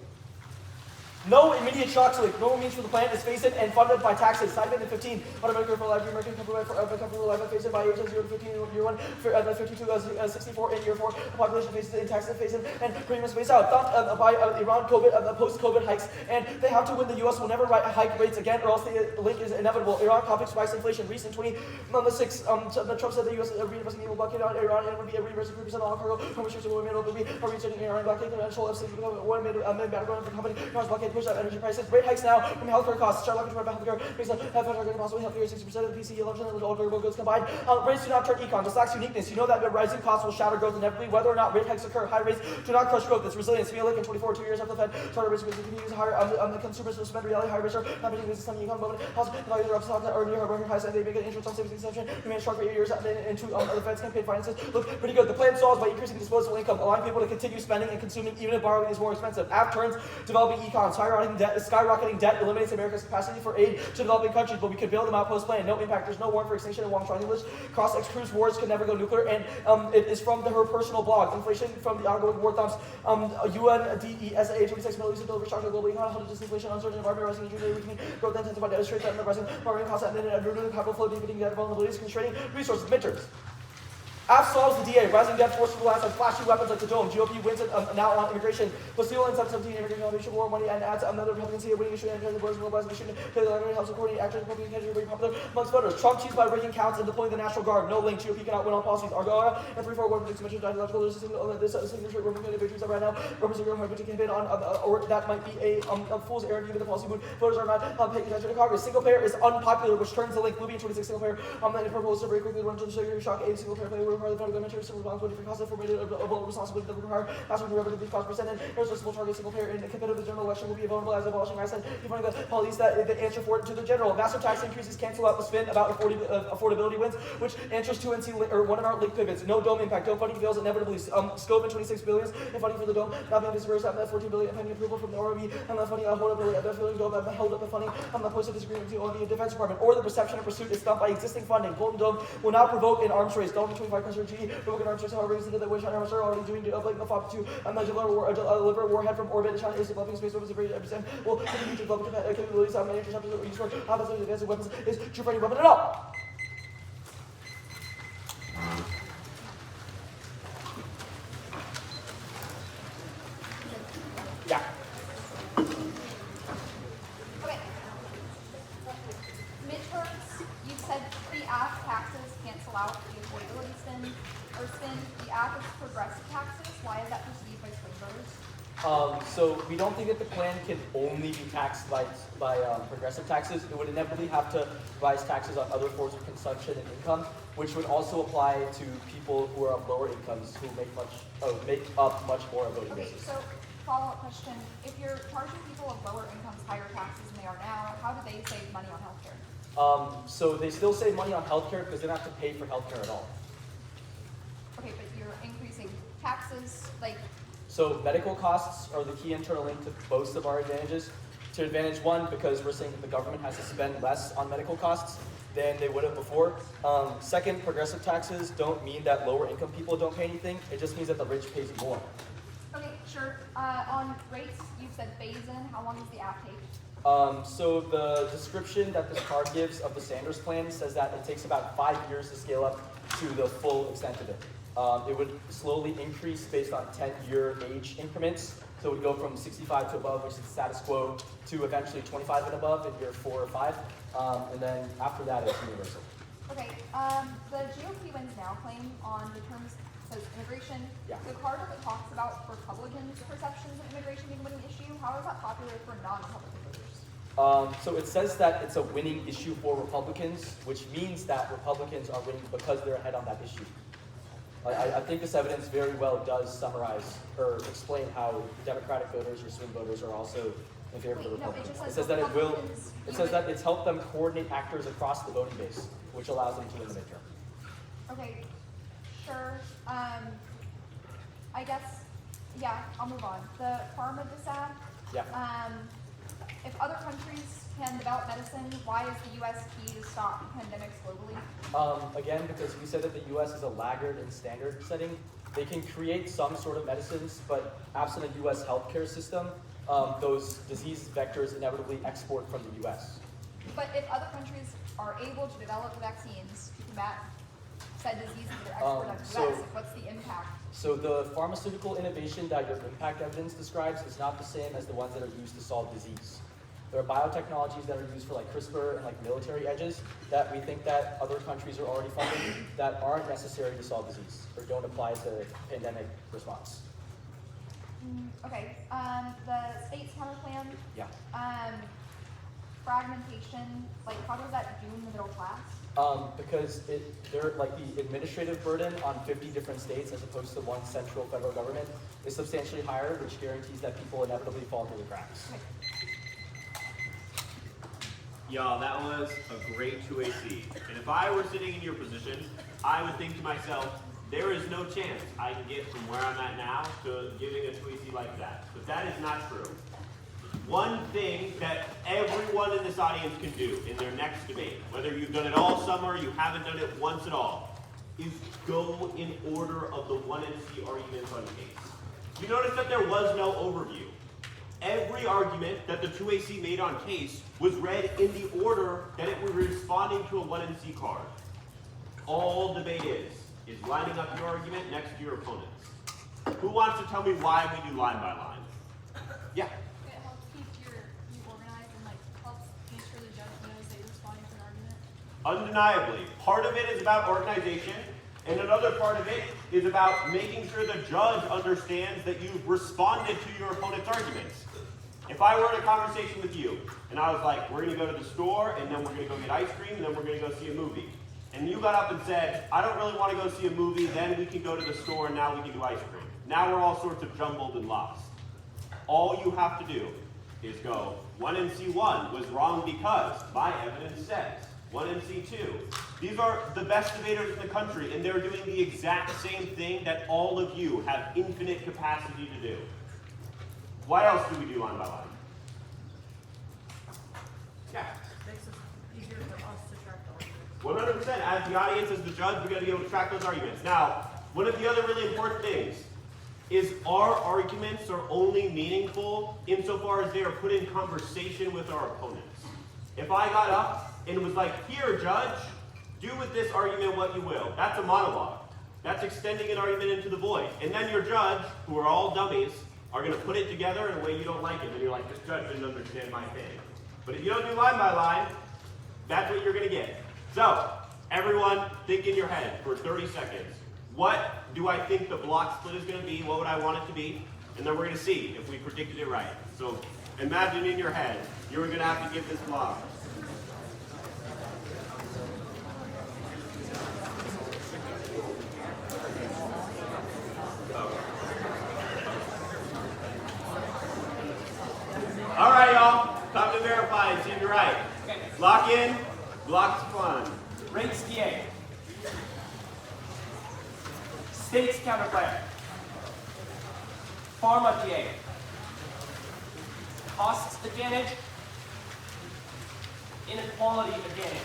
No immediate shocks link. No means for the plan is phased in and funded by taxes. Side in 15. On Medicare for life, American company for life phased in by ages 0 to 15 in year 1, 52 64 in year 4. The population phases in taxes phased in and premiums phased out. Thumped by Iran COVID post-COVID hikes, and they have to win. The U.S. will never hike rates again, or else the link is inevitable. Iran conflict spikes inflation. Recent 2026. Trump said the U.S. reinvesting will blockade on Iran and would be a reimbursement 3% on cargo. From restrictions will be made. Will be a returning Iran blockade. The actual one made battleground for the company. Iran's blockade push up energy prices. Rate hikes now from healthcare costs. Start looking for healthcare. Based on possibly healthcare, 60% of the PCE, 11% of all durable goods combined. Rates do not turn econ. This lacks uniqueness. You know that rising costs will shatter growth inevitably, whether or not rate hikes occur. High rates do not crush growth. It's resilience. Feel like in 24, 2 years after the Fed started rates continues higher. The consumers will spend reality. High rates are not making business on the econ moment. House values are up stock or near record highs, and they make an interest on savings exception. Remain strong for 8 years into the Fed's campaign finances. Look pretty good. The plan solves by increasing disposable income, allowing people to continue spending and consuming even if borrowing is more expensive. App turns developing econ. Skyrocketing debt eliminates America's capacity for aid to developing countries, but we could bail them out post-plan. No impact. There's no warrant for extinction in Wong English. Cross-X proves wars could never go nuclear, and it is from her personal blog. Inflation from the ongoing war thumps. UNDESA 26 Middle East deliver shock to global econ. How to disinflation, uncertain environment, rising interest rate, weakening growth, intensified debt, straight threat, and the rising borrowing costs, and then renewing capital flow, deepening debt vulnerabilities, constraining resources. Midterms. App solves the DA, rising debt, forced reliance on flashy weapons like the dome. GOP wins it now on immigration. Bastille in 17 immigration foundation war money and adds another Republican seat, winning issue and the boys mobilizing the shooting. The library helps coordinate actors, Republican candidates very popular amongst voters. Trump cheats by breaking counts and deploying the National Guard. No link. GOP cannot win on policies. Argara and 341 predicts mentioned ideological. There's a signature Republican victories right now. Representative Graham Harvey campaign on, or that might be a fool's errand given the policy mood. Voters are not paying attention to Congress. Single payer is unpopular, which turns the link. Movie 26 single payer. And proposed to very quickly run to the sugar shock. A single payer play will require the federal government responsibility for cost information of responsibility that require password derivative of cost percent and irresponsible target single payer in a competitive general election will be vulnerable as abolishing I said defining the policies that the answer for it to the general. Massive tax increases cancel out the spin about affordability wins, which answers to NC or one of our link pivots. No dome impact. Dome funding fails inevitably. Scope in 26 billion in funding for the dome. Not being dispersed at 14 billion pending approval from the ROV and the funding hold up the dome held up the funding on the post of disagreement on the Defense Department or the perception of pursuit is stumped by existing funding. Golden Dome will not provoke an arms race. Dome 25 country GE provoke an arms race. However, is that which China are already doing to deliver warhead from orbit. China is developing space weapons. Very percent will continue to develop capabilities. How many interceptors are used for opposite advanced weapons is true for any weapon at all. Yeah. Okay. Midterms, you said the app taxes cancel out the affordability spin. The app is progressive taxes. Why is that perceived by swing voters? So we don't think that the plan can only be taxed by progressive taxes. It would inevitably have to rise taxes on other forms of consumption and income, which would also apply to people who are of lower incomes who make up much more of voting basis. So follow-up question: if you're charging people of lower incomes higher taxes than they are now, how do they save money on healthcare? So they still save money on healthcare because they don't have to pay for healthcare at all. Okay, but you're increasing taxes, like. So medical costs are the key internal link to most of our advantages. To advantage one, because we're saying that the government has to spend less on medical costs than they would have before. Second, progressive taxes don't mean that lower income people don't pay anything. It just means that the rich pays more. Okay, sure. On rates, you said phase in. How long does the app take? So the description that this card gives of the Sanders plan says that it takes about 5 years to scale up to the full extent of it. It would slowly increase based on 10-year age increments. So it would go from 65 to above, which is the status quo, to eventually 25 and above in year 4 or 5. And then after that, it's universal. Okay, the GOP wins now claim on the terms says immigration. Yeah. The card that talks about Republicans' perceptions of immigration being an issue, how is that popular for non-Republican voters? So it says that it's a winning issue for Republicans, which means that Republicans are winning because they're ahead on that issue. I think this evidence very well does summarize or explain how Democratic voters or swing voters are also in favor of the Wait, no, it Republicans. just It says says that it will. Republicans It says even- that it's helped them coordinate actors across the voting base, which allows them to win the midterm. Okay, sure. I guess, yeah, I'll move on. The pharma dissent. Yeah. If other countries can develop medicine, why is the U.S. key to stop pandemics globally? Again, because we said that the U.S. is a laggard in standard setting. They can create some sort of medicines, but absent a U.S. healthcare system, those disease vectors inevitably export from the U.S. But if other countries are able to develop vaccines to combat said diseases that are exported to the so- U.S., what's the impact? So the pharmaceutical innovation that your impact evidence describes is not the same as the ones that are used to solve disease. There are biotechnologies that are used for like CRISPR and like military edges that we think that other countries are already funding that aren't necessary to solve disease or don't apply to pandemic response. Okay, the state's counter plan, Yeah. fragmentation, like how does that doom the middle class? Because they're like the administrative burden on 50 different states as opposed to one central federal government is substantially higher, which guarantees that people inevitably fall through the cracks. Okay. Y'all, that was a great 2AC. And if I were sitting in your position, I would think to myself, there is no chance I can get from where I'm at now to giving a 2AC like that. But that is not true. One thing that everyone in this audience can do in their next debate, whether you've done it all summer, you haven't done it once at all, is go in order of the 1NC arguments on case. You notice that there was no overview. Every argument that the 2AC made on case was read in the order that it was responding to a 1NC card. All debate is lining up your argument next to your opponent's. Who wants to tell me why we do line by line? Yeah. It helps keep you organized and like helps make sure the judge knows that you're responding to an argument. Undeniably. Part of it is about organization, and another part of it is about making sure the judge understands that you've responded to your opponent's arguments. If I were in a conversation with you, and I was like, we're gonna go to the store, and then we're gonna go get ice cream, and then we're gonna go see a movie. And you got up and said, I don't really wanna go see a movie, then we can go to the store, and now we can do ice cream. Now we're all sorts of jumbled and lost. All you have to do is go, 1NC1 was wrong because my evidence says. 1NC2. These are the best debaters in the country, and they're doing the exact same thing that all of you have infinite capacity to do. What else do we do line by line? Yeah. Makes it easier for us to track the arguments. 100%. As the audience, as the judge, we're going to be able to track those arguments. Now, one of the other really important things is our arguments are only meaningful insofar as they are put in conversation with our opponents. If I got up and was like, here, judge, do with this argument what you will. That's a monologue. That's extending an argument into the void. And then your judge, who are all dummies, are going to put it together in a way you don't like it. And you're like, this judge didn't understand my thing. But if you don't do line by line, that's what you're going to get. So, everyone, think in your head for 30 seconds. What do I think the block split is going to be? What would I want it to be? And then we're going to see if we predicted it right. So, imagine in your head, you're going to have to give this block. All right, y'all. Time to verify and see if you're right. Okay. Lock in. Block's fun. Rates DA. States counterplan. Pharma DA. Costs advantage. Inequality advantage.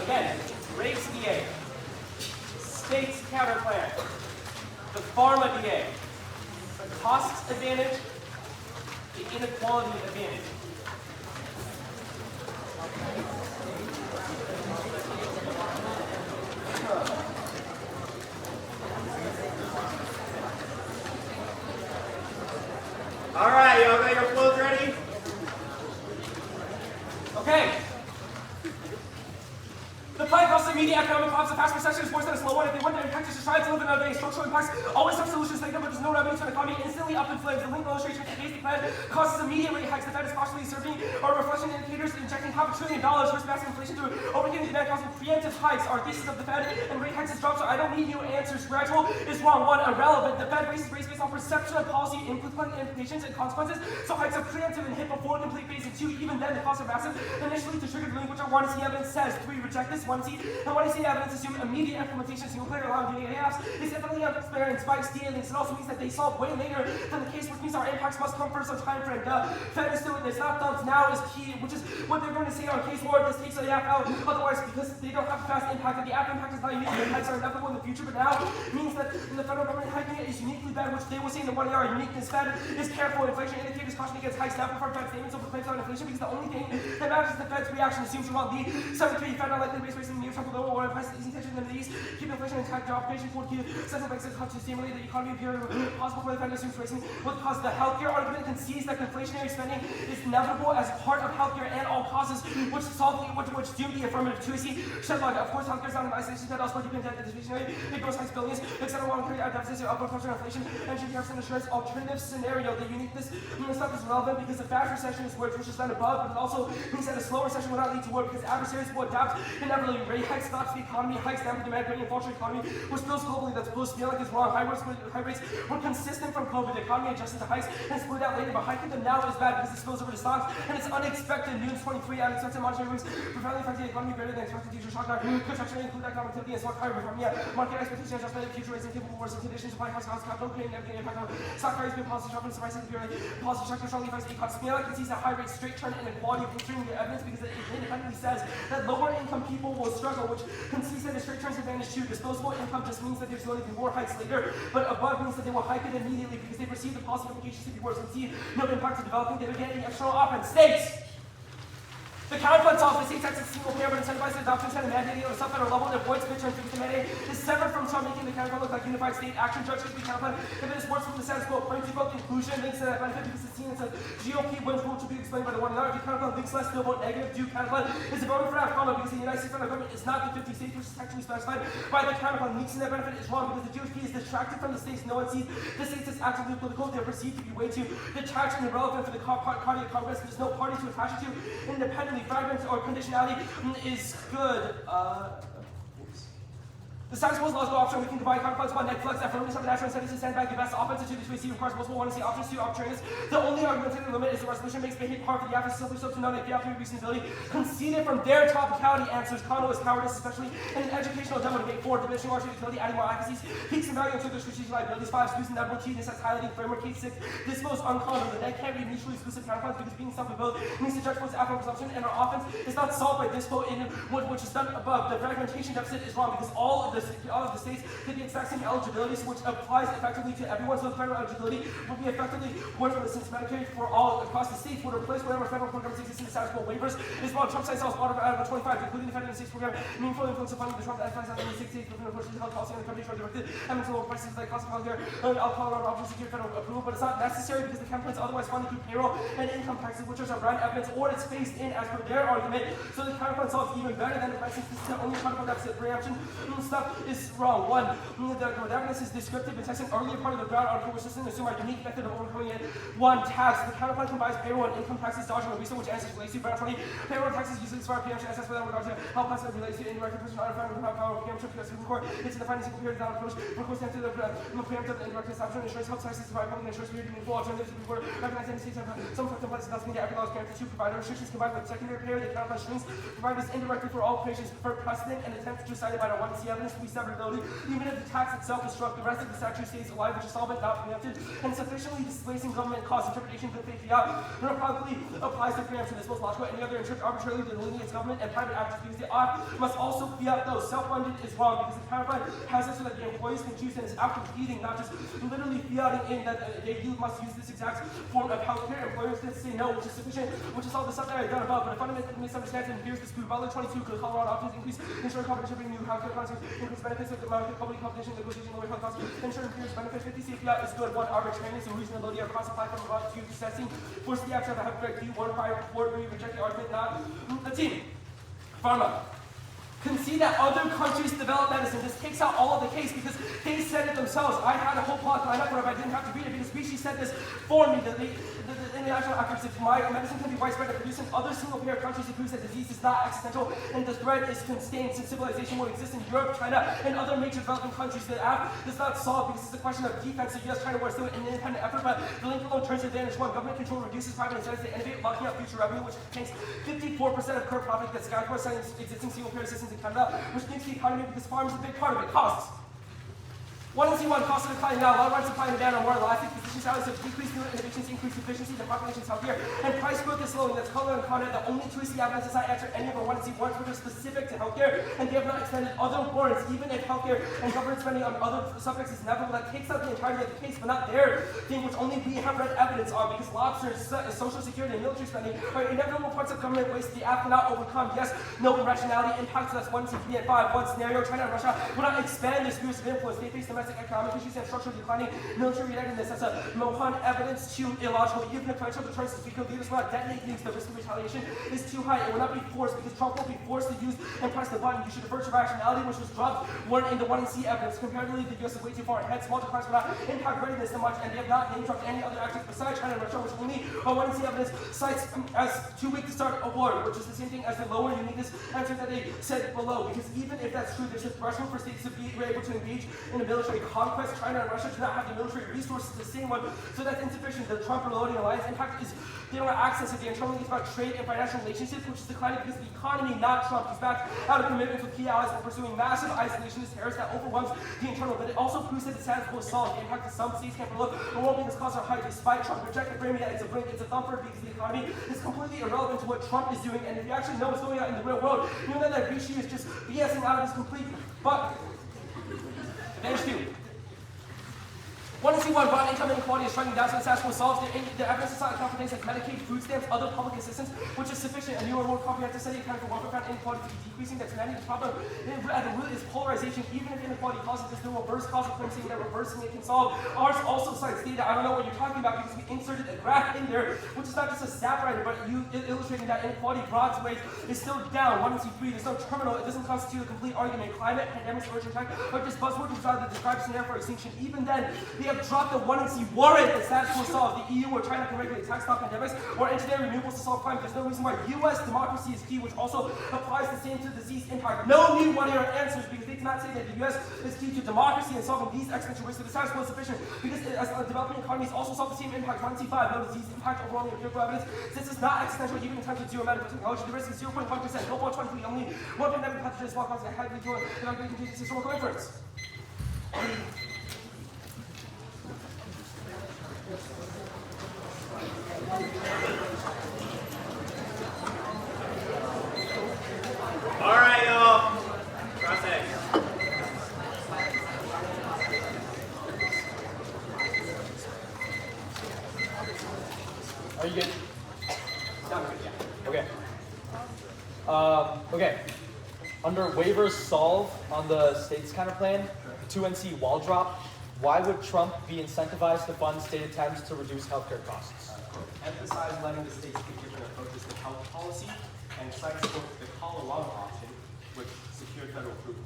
Again, rates DA. States counterplan. The pharma DA. The costs advantage. The inequality advantage. All right, y'all got your flows ready? Okay. The pipe house immediate economic collapse. A fast recession is worse than a slow one. If they want their impact, just try to live another day. Structural impacts always have solutions later, but there's no revenue to the economy. Instantly up in flames. The link illustrates the basic plan causes immediate rate hikes. The Fed is cautiously surveying our reflection indicators, injecting $500 billion versus massive inflation to overcoming demand, causing preemptive hikes. Our thesis of the Fed and rate hikes is dropped, so I don't need new answers. Gradual is wrong. 1, irrelevant. The Fed raises rates based on perception of policy implications and consequences, so hikes are preemptive and hit before complete phasing. 2, even then, the costs are massive. Initially, to trigger the link, which I want to see evidence says. 3, reject this. 1, see, and when I see evidence, assume immediate implementation. Single player allowing data apps is definitely unfair and spikes data links. It also means that they solve way later than the case, which means our impacts must come first on time frame. The Fed is doing this, not thumbs. Now is key, which is what they're going to say on case war. This takes the app out. Otherwise, because they don't have a fast impact, and the app impact is not unique. The hikes are inevitable in the future, but now means that the federal government hiking it is uniquely bad, which they will say in the 1 year uniqueness. Fed is careful. Inflation indicators caution against hikes. Now prefer Fed statements over claims on inflation because the only thing that matters is the Fed's reaction. Assumes from the 73 Fed unlikely base rates in the near term lower oil prices, easing tension in the East, keep inflation intact, job creation, forward key central banks that to stimulate the economy appear possible for the Fed assumes racing would cause the healthcare argument concedes that inflationary spending is inevitable as part of healthcare and all causes which do the affirmative to see Shedlock. Of course, healthcare is not an isolation that also depends on the deflationary. It goes hikes billions, etc. While carry out deficits, upward pressure on inflation, and comparison insurance alternative scenario. The uniqueness stuff is relevant because the fast recession is worse, which is done above, but it also means that a slow recession will not lead to war because adversaries will adapt inevitably. Rate hikes stops the economy, hikes down the demand, creating a faltering economy, which spills globally. That's supposed to feel like it's wrong. High rates were consistent from COVID. The economy adjusted to hikes and split out later, but hiking them now is bad because it spills over to stocks and it's unexpected. News 23 unexpected monetary moves profoundly affecting the economy greater than expected. Future shock construction include economic activity and stock higher reform. Market expectations adjustment future rates and capable worsening conditions supply cost capital creating negative impact on stock price. Policy shock and surprising policy shock strongly affects the economy. Spinella concedes that high rates straight turn inequality of considering the evidence because it independently says that lower income people will struggle, which concedes that a straight turns advantage too. Disposable income just means that there's going to be more hikes later, but above means that they will hike it immediately because they perceive the policy implications to be worse. Concede no impact to developing data getting external offense. States. The counterpoint solves the state tax is single payer, but incentivizes adoption and mandating on a sub-federal level and avoids midterms because the mandate is severed from Trump, making the counterpoint look like unified state action. Judges the counterpoint if it is worse from the status quo. Principle inclusion links to that benefit because it's seen as a GOP wins rule to be explained by the one another. The counterpoint links less, still vote negative. Do counterpoint is voting for that comma because the United States federal government is not the 50 states, which is actually specified by the counterpoint. Links in that benefit is wrong because the GOP is distracted from the states. No one sees the states as actively political. They're perceived to be way too detached and irrelevant for the party of Congress. There's no party to attach it to independently. Fragments or conditionality is good. The status quo is logical option. We can combine counterpoints upon Netflix, affirmative of natural incentives to stand back the best offense to this we see requires multiple one to see options to arbitrariness. The only argumentative limit is the resolution makes it hard for the average simply so to know that the opportunity reasonability conceded from their topicality answers. Kano is cowardice, especially in an educational demo debate. 4, diminishing marginal utility, adding more accuracies, peaks and value into their strategic liabilities. 5, squeezing that cheapness as highlighting framework. Case 6, this goes uncommon. The net can't be mutually exclusive counterpoints because being self-imposed means the judge puts affirmative presumption and our offense is not solved by this quote in which is done above. The fragmentation deficit is wrong because all of the states get the exact same eligibility, which applies effectively to everyone. So the federal eligibility will be effectively worthless since Medicaid for all across the states would replace whatever federal programs exist in the status quo. Waivers is while Trump signs out of 25, including the federal states program, meaningful influence of funding the Trump advice on the 6 states within the course of health policy and the country directed and lower prices like cost of healthcare and alcohol and often secure federal approval, but it's not necessary because the campaign is otherwise funded through payroll and income taxes, which are brand evidence or it's phased in as per their argument. So the counterpoint solves even better than the prices. This is the only counterpoint deficit preemption stuff is wrong. 1, the evidence is descriptive and texting earlier part of the ground article, which doesn't assume our unique method of overcoming it. 1, tax. The counterpoint combines payroll and income taxes, dodging a reason which answers relates to brown 20. Payroll taxes usually expire preemption assessed without regard to how passive relates to indirect person undefined without power preemption because Supreme Court it's in the financing period down approach. Of course, to the preemptive and indirect establishment insurance helps taxes to provide public insurance period meaningful alternatives to be recognized in states have some effect on places thus media after laws preempted to provide restrictions combined with secondary period. The counterpoint strings provide this indirectly for all patients for precedent and attempts to cite by the 1C evidence to be severability. Even if the tax itself is struck, the rest of the statute stays alive, which is solvent, not preempted, and sufficiently displacing government cost interpretation of the fiat. It probably applies to preemption as most logical. Any other insurance arbitrarily delineates government and private actors because the must also fiat those. Self-funded is wrong because the counterpoint has it so that the employees can choose and is out competing, not just literally fiating in that they must use this exact form of healthcare. Employers can say no, which is sufficient, which is all the stuff that I've done above, but a fundamental misunderstanding, and here's the screw. Butler 22, because Colorado options increase insurance competition, bring new healthcare plans, increase benefits of the market, public competition, negotiation, lower health costs, insurance peers, benefits, 50 CPI is good. 1, arbitrariness and reasonability are cross applied from about 2, assessing, force the action of a healthcare 2, 1, 5, 4, 3, reject the argument, not the team. Pharma. concede that other countries develop medicine. This takes out all of the case because they said it themselves. I had a whole plot lined up where I didn't have to read it because Rishi said this for me. The international efforts, if my medicine can be widespread and produced in other single-payer countries, it proves that disease is not accidental and the threat is contained since civilization will exist in Europe, China, and other major developing countries. The app does not solve because it's a question of defense. The U.S. China war is still an independent effort, but the link alone turns advantage. One, government control reduces private incentives to innovate, locking up future revenue, which contains 54% of current profit that skyrockets existing single-payer systems in Canada, which makes the economy because farm is a big part of it. Costs. 1C1 cost of decline now, long run supply and demand are more elastic, physician salaries have decreased, new innovations increase efficiency, the population is healthier, and price growth is slowing. That's color and content. The only two CI evidence does not answer any of our 1C warrants, which are specific to healthcare, and they have not extended other warrants, even if healthcare and government spending on other subjects is inevitable. That takes out the entirety of the case, but not their thing, which only we have read evidence on, because lobsters, social security, and military spending are inevitable parts of government waste the app cannot overcome. Yes, no irrationality impacts, so that's 1C3 and 5. One scenario, China and Russia will not expand their spheres of influence. They face domestic economic issues and structurally declining military readiness. That's a Mohan evidence too illogical. Even if financial deterrence is weaker, leaders will not detonate things. The risk of retaliation is too high. It will not be forced because Trump will be forced to use and press the button. You should defer to rationality, which was dropped one in the 1C evidence. Comparatively, the US is way too far ahead. Small declines will not impact readiness that much, and they have not name dropped any other actors besides China and Russia, which only 1C evidence cites as too weak to start a war, which is the same thing as the lower uniqueness answer that they said below. Because even if that's true, there's a threshold for states to be able to engage in a military conquest. China and Russia do not have the military resources the same one, so that's insufficient. The Trump reloading alliance impact is they don't have access to the internal needs about trade and financial relationships, which is declining because the economy, not Trump. He's backed out of commitments with key allies for pursuing massive isolationist terrorists that overwhelms the internal. But it also proves that the status quo is solid. The impact of some states can't overlook and won't because costs are high despite Trump. Reject the framing that it's a blink, it's a thumper because the economy is completely irrelevant to what Trump is doing. And if you actually know what's going on in the real world, you know that Rishi is just BSing out of his complete butt. Advantage 2. 1C1 broad income inequality is shrinking down, so the status quo solves. The evidence does not account for things like Medicaid, food stamps, other public assistance, which is sufficient. A newer, more comprehensive study accounting for 1% inequality to be decreasing. That's humanity. The problem at the root is polarization. Even if inequality causes this, the reverse causal claim saying that reversing it can solve. Ours also cites data. I don't know what you're talking about because we inserted a graph in there, which is not just a stat writer, but you illustrating that inequality broad ways is still down. 1C3, there's no terminal. It doesn't constitute a complete argument. Climate, pandemics, urgent tech, but just buzzwords which rather describe scenario for extinction. Even then, they have dropped the 1C warrant that status quo solve. The EU or China can regulate tax stop pandemics or engineer renewables to solve climate. There's no reason why U.S. democracy is key, which also applies the same to disease impact. No new one-year answers because they cannot say that the U.S. is key to democracy and solving these exponential risks. The status quo is sufficient because as developing economies also solve the same impact. 1C5, no disease impact, overwhelming empirical evidence. Since it's not existential even in times of zero medical technology, the risk is 0.1%. No more 23, only one pandemic pathogen small causes a highly contagious historical inference. All right, y'all. Process. Are you good? Sounds good, yeah. Okay. Okay. Under waivers solve on the states kind of plan, 2NC wall drop, why would Trump be incentivized to fund state attempts to reduce healthcare costs? Emphasize letting the states take different approaches to health policy and cites both the Colorado option, which secured federal approval.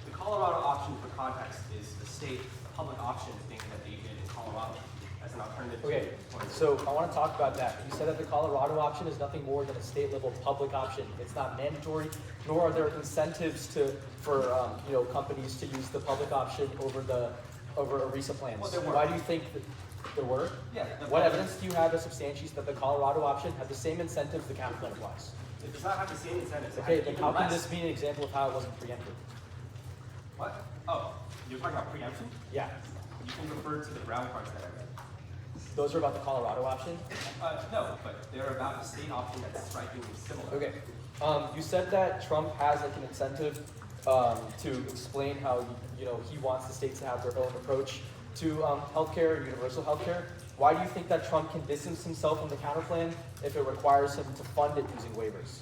The Colorado option, for context, is the state public option thing that they did in Colorado as an alternative. Okay, so I want to talk about that. You said that the Colorado option is nothing more than a state-level public option. It's not mandatory, nor are there incentives for companies to use the public option over ERISA plans. Well, there were. Why do you think that there were? Yeah. What evidence do you have that substantiates that the Colorado option had the same incentives the county plan applies? It does not have the same incentives. It Okay, has then even how can less. this be an example of how it wasn't preempted? What? Oh, you're talking about preemption? Yeah, You can refer to the brown cards that I read. those are about the Colorado option. No, but they're about a state option that's strikingly similar. Okay. You said that Trump has like an incentive to explain how he wants the states to have their own approach to healthcare, universal healthcare. Why do you think that Trump can distance himself from the counterplan if it requires him to fund it using waivers?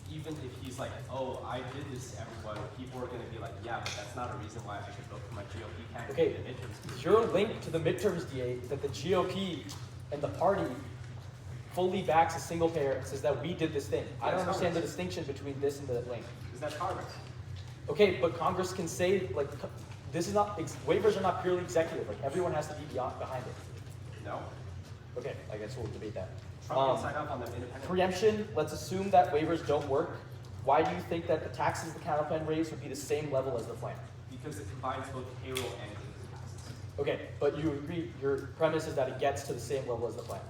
Even if he's like, oh, I did this to everyone, people are going to be like, yeah, but that's not a reason why I should vote for my GOP candidate Okay, in the midterms. your link to the midterms, DA, that the GOP and the party fully backs a single payer and says that we did this thing. I don't understand the distinction between this and the link. Is that Congress? Okay, but Congress can say, like, this is not, waivers are not purely executive. Like, everyone has to be behind it. No. Okay, I guess we'll debate that. Trump can sign up on them independently. Preemption, let's assume that waivers don't work. Why do you think that the taxes the counter plan raised would be the same level as the plan? Because it combines both payroll and income taxes. Okay, but you agree, your premise is that it gets to the same level as the plan.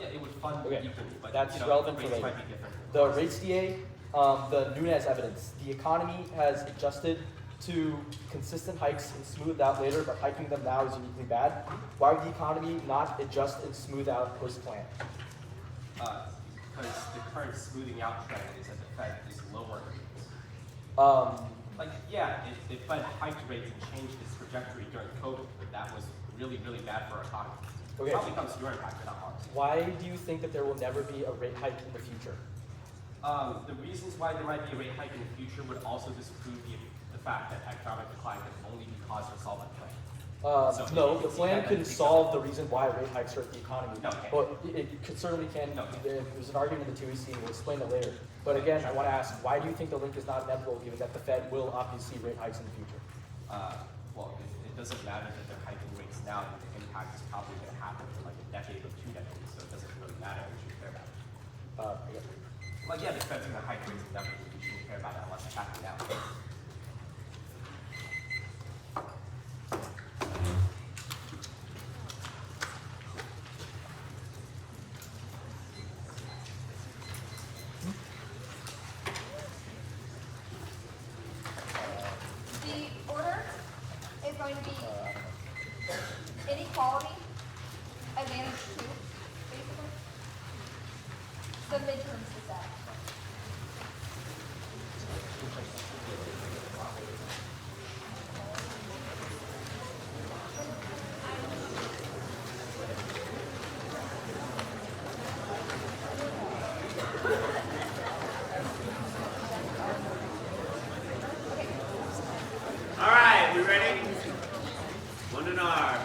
Yeah, it would fund Okay, equally, but that's you know, relevant the for rates later. might be different. The rates DA, the Nunes evidence, the economy has adjusted to consistent hikes and smoothed out later, but hiking them now is uniquely bad. Why would the economy not adjust and smooth out post-plan? Because the current smoothing out trend is that the Fed is lowering rates. Like, yeah, the Fed hiked rates and changed its trajectory during COVID, but that was really, really bad for our economy. Okay. It probably comes to your impact, but not ours. Why do you think that there will never be a rate hike in the future? The reasons why there might be a rate hike in the future would also disprove the fact that economic decline can only be caused or solved by plan. So No, you the can see plan that can as solve the reason why rate hikes hurt the economy. No, it can't. But it certainly can. No, it can't. There's an argument in the 2EC, and we'll explain it later. But again, I want to ask, why do you think the link is not inevitable, given that the Fed will obviously see rate hikes in the future? Well, it doesn't matter that they're hiking rates now, but the impact is probably going to happen for like a decade or 2 decades, so it doesn't really matter. We should care about it. Like, yeah, the Fed's going to hike rates indefinitely. We shouldn't care about it unless it's happening now. The order is going to be inequality, advantage 2, basically. The midterms is that. All right, we ready? One and R.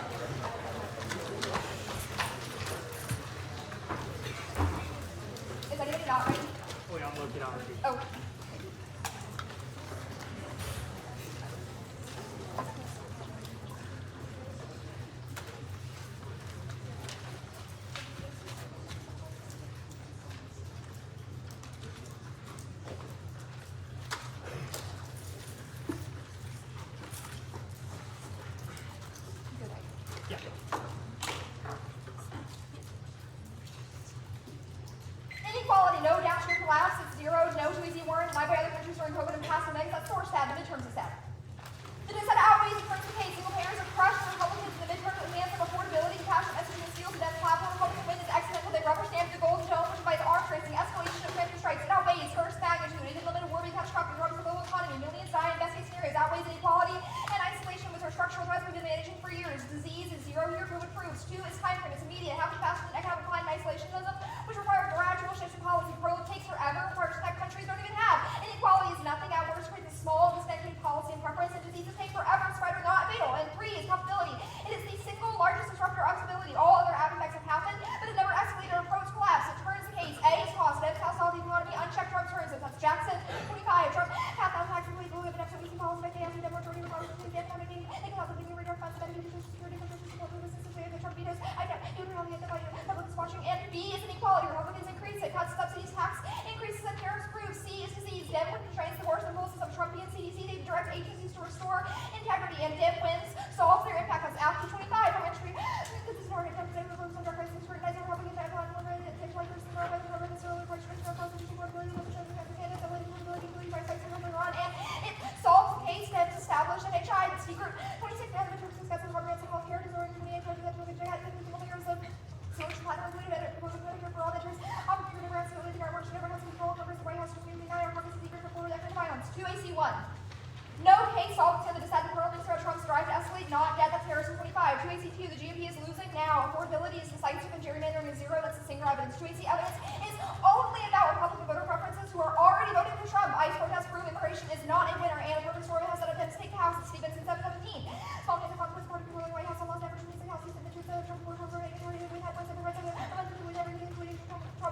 Is anybody not ready? Oh, yeah, I'm looking already. Oh. Inequality, no downstream collapse, it's zero, no too easy warrant, my way other countries during COVID and past events, that's source sad, the midterms is sad. The dissent outweighs the first decade, single payers are crushed, Republicans in the midterms advance of affordability, compassion, messaging, steals, and death platform, Republican win is accidental, they rubber stamp the golden dome, which invites arms racing, escalation of preemptive strikes, it outweighs first magnitude, it limited war, catastrophic drugs, the global economy, millions die in best case scenarios, outweighs inequality, and isolation with our structural threats we've been managing for years. Disease is zero here, COVID proves. 2 is time frame, it's immediate, happens faster than economic decline and isolationism, which requires gradual shifts in policy. Growth takes forever, requires that countries don't even have. Inequality is nothing at worst, creates a small, disconnected policy and preference, and diseases take forever, despite are not fatal. And 3 is profitability. It is the single largest disruptor of stability. All other effects have happened, but it never escalated or approached collapse. It turns the case. A is cost, M is how solve the economy, unchecked drug turns. That's Jackson, 25, Trump, half thousand tax relief, blue, and next week, policy by KMC, Denver, majority of Republicans, Vietnam, making, they can help the big return funds, Medicaid, Social Security, Social Support, businesses, the Trump vetoes, I know, you don't have the value, Republicans watching, and B is inequality, Republicans increase it, cuts subsidies, tax increases, and tariffs prove, C is disease, Dem constrains the horse and rules of Trumpian CDC, they direct agencies to restore integrity, and Dem wins, solve their impact on ALKY 25, from entry, this is more attempt to remove some drug crisis, scrutinize Republicans, and takes like person, Republicans, early parts, constitutional ability, and it solves the case that it's established NHI, the secret 26 midterms discussing comprehensive health care, deserving 28 presidential layers of social platform, Medicare for all veterans, opportunity grants, ability to guard works, never has control, covers the White House, community, now our purpose, secret, before the violence. 2AC1. No case solved until the dissent of Minister Trump's drive to escalate, not dead, that's Harrison 25. 2AC2, the GOP is losing now. Affordability is decisive and gerrymandering is zero, that's the single evidence. 2AC evidence is only about Republican voter preferences who are already voting for Trump. ICE protest proven immigration is not a winner, and a perfect story has set attempts to take the House at Stevenson 717. Small case of conflict supported people in the White House, almost never should be the House, he said the truth, Trump, Trump, Trump, Trump, Trump, Trump, Trump, Trump, Trump, Trump, Trump, Trump, Trump, Trump, Trump,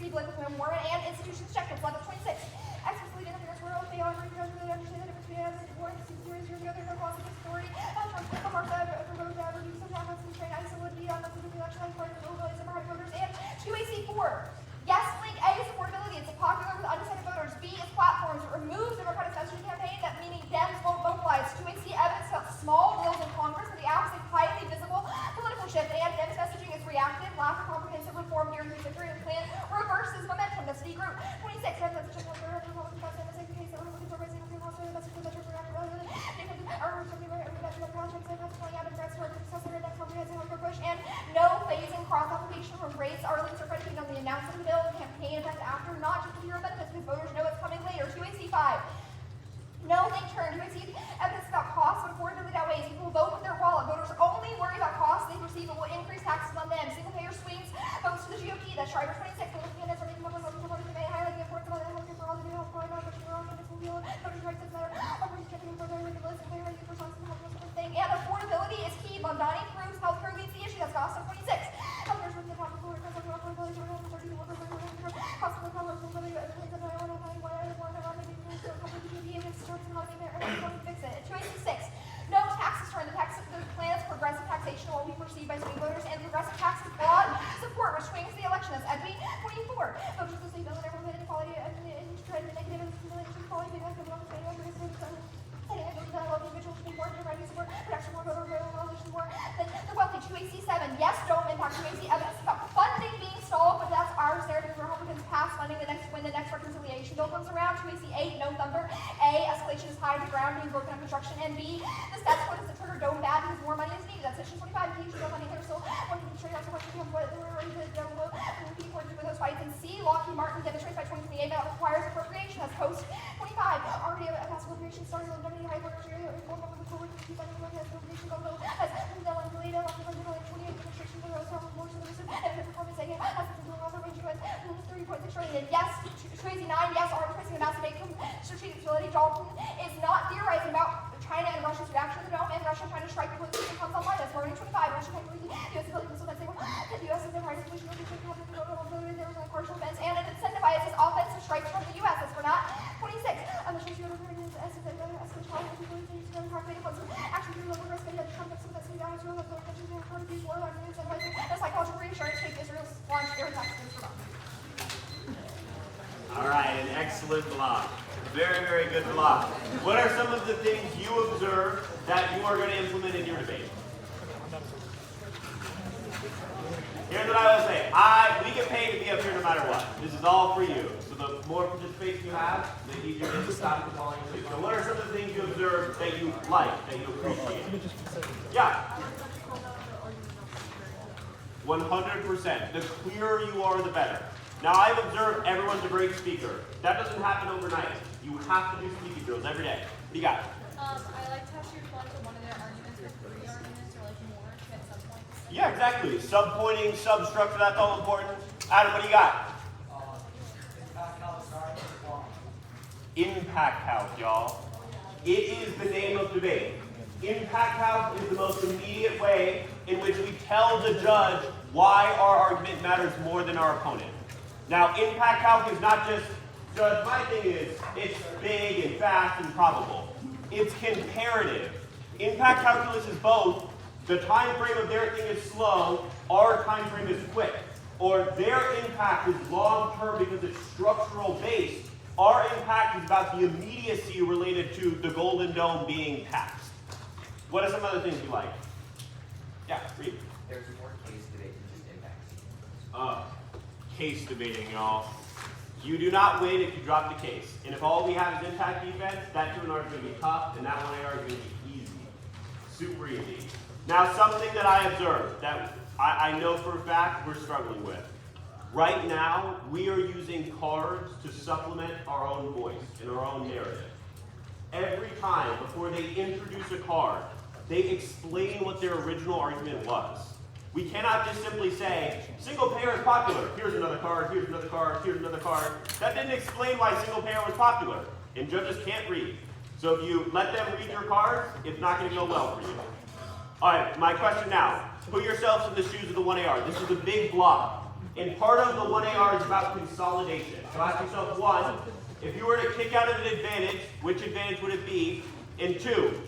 2AC Political Memorial and Institutions Checklists, level 26. Explicitly interference where they are really understand the difference between evidence and warrant, series, the other no cause of authority, of our proposed avenues of having some strain, isolation, unnecessary election, and part of the mobilities of our voters, and 2AC4. Yes, link A is affordability. It's popular with undecided voters. B is platforms. It removes Democratic messaging campaign, that meaning Dems won't mobilize. 2AC evidence about small deals in Congress and the absence of highly visible political shift, and Dems messaging is reactive, lack of comprehensive reform during the victory of the plan, reverses momentum. That's D group. 26. Messaging of the Republican president, the same case that Republicans are raising the cost of the message of the church reactive rather than our something right over that contract, so that's calling out and threats to our successor and next comprehensive healthcare push, and no phasing cross application from rates are linked or predicated on the announcement of the bill, the campaign effect after, not just the hero benefits, because voters know it's coming later. 2AC5. No link turn. 2AC evidence about costs, but affordability outweighs. People vote with their wallet. Voters only worry about costs they perceive and will increase taxes on them. Single payer swings votes to the GOP. That's Schreiber 26. Political candidates are making public voting voters may highlight the importance of healthcare for all the new health providers, but you're wrong, and this will feel voters' rights doesn't matter. Voters checking for their ridiculous and clear for response to the health thing. And affordability is key. Mondani proves healthcare leads the issue. That's Gossip 26. Healthcare is within the top of the world. Affordability is around 30 workers. Cost of the public affordability. Fix it. 286. No taxes turn. The plan is progressive taxation will be perceived by swing voters, and progressive taxes broad support, which swings the election. That's Edwin 24. Voters will say building everyone inequality and trend negative inequality because of individuals should be more direct support, protection more voter relation more than the wealthy. 2AC7. Yes, don't impact 2AC evidence about funding being stalled, but that's ours there because Republicans pass funding when the next reconciliation bill comes around. 2AC8, no thunder. A, escalation is high to ground being broken up construction, and B, the stats point is the trigger don't bad because more money is needed. That's section 25. Keeps no money there, so one can trade out so much income, but we're ready to go low and be forward with those fights. And C, Lockheed Martin demonstrates by 2028 that requires appropriation. That's post 25. Already a past appropriation started on indemnity high workers area reform over the forward to keep on the has appropriation go low as no one related on the 28 administration for those who more services and the performance again as the other range US 30.6 trillion. Yes, crazy 9. Yes, arms pricing and massive income strategic utility. Dalton is not theorizing about China and Russia's reaction to the dome, and Russia trying to strike before the system comes online. That's Marine 25. Russia trying to lead the U.S. ability to that stable. The U.S. is the right solution to the there was a partial offense, and it incentivizes offensive strikes from the U.S. That's for not 26. The State action through local risk and Trump some of the Israel of the countries and part of these war arguments and the psychological reassurance take Israel's launch air attacks against Iran. All right, an excellent block. Very, very good block. What are some of the things you observe that you are going to implement in your debate? Here's what I will say. We get paid to be up here no matter what. This is all for you. So the more participation you have, the easier it is to stop the volume too. So what are some of the things you observe that you like, that you appreciate? Yeah. 100%. The clearer you are, the better. Now, I've observed everyone's a great speaker. That doesn't happen overnight. You have to do speaking drills every day. What do you got? I like to have you respond to one of their arguments or 3 arguments or like more to get subpoints. Yeah, exactly. Subpointing, substructure, that's all important. Adam, what do you got? Impact House, y'all. It is the name of debate. Impact House is the most immediate way in which we tell the judge why our argument matters more than our opponent. Now, impact calc is not just, Judge, my thing is, it's big and fast and probable. It's comparative. Impact calculus is both, the time frame of their thing is slow, our time frame is quick. Or their impact is long-term because it's structural based. Our impact is about the immediacy related to the Golden Dome being passed. What are some other things you like? Yeah, read. There's more case debate than just impact. Case debating, y'all. You do not win if you drop the case. And if all we have is impact defense, that 2R is going to be tough, and that 1AR is going to be easy. Super easy. Now, something that I observed that I know for a fact we're struggling with. Right now, we are using cards to supplement our own voice and our own narrative. Every time before they introduce a card, they explain what their original argument was. We cannot just simply say, single payer is popular. Here's another card, here's another card, here's another card. That didn't explain why single payer was popular. And judges can't read. So if you let them read your cards, it's not going to go well for you. All right, my question now. Put yourselves in the shoes of the 1AR. This is a big block. And part of the 1AR is about consolidation. So ask yourself, one, if you were to kick out of an advantage, which advantage would it be? And two,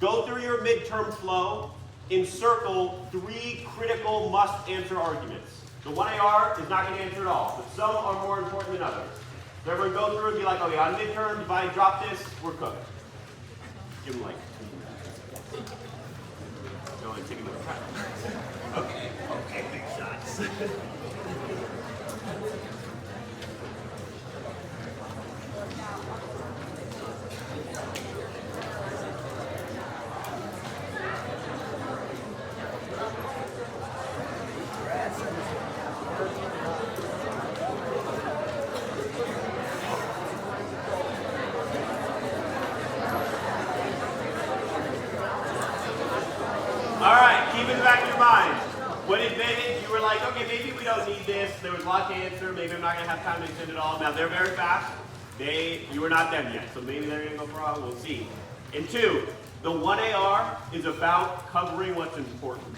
go through your midterm flow, encircle 3 critical must-answer arguments. The 1AR is not going to answer it all, but some are more important than others. So everyone go through and be like, okay, on midterms, if I drop this, we're cooked. Give them like 2 minutes. Go and take another time. Okay, big shots. Keep in the back of your mind. What advantage you were like, okay, maybe we don't need this. There was a lot to answer. Maybe I'm not going to have time to extend it all. Now, they're very fast. You are not them yet. So maybe they're going to go for a while. We'll see. And 2, the 1AR is about covering what's important.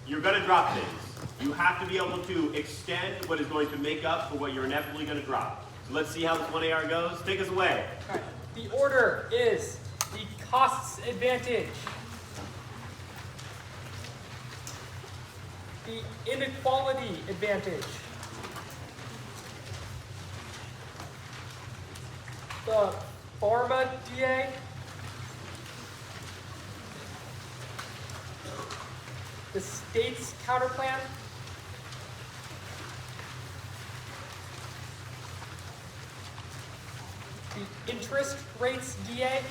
You're going to drop things. You have to be able to extend what is going to make up for what you're inevitably going to drop. So let's see how this 1AR goes. Take us away. All right. The order is the costs advantage, the inequality advantage, the pharma DA, the state's counterplan, the interest rates DA,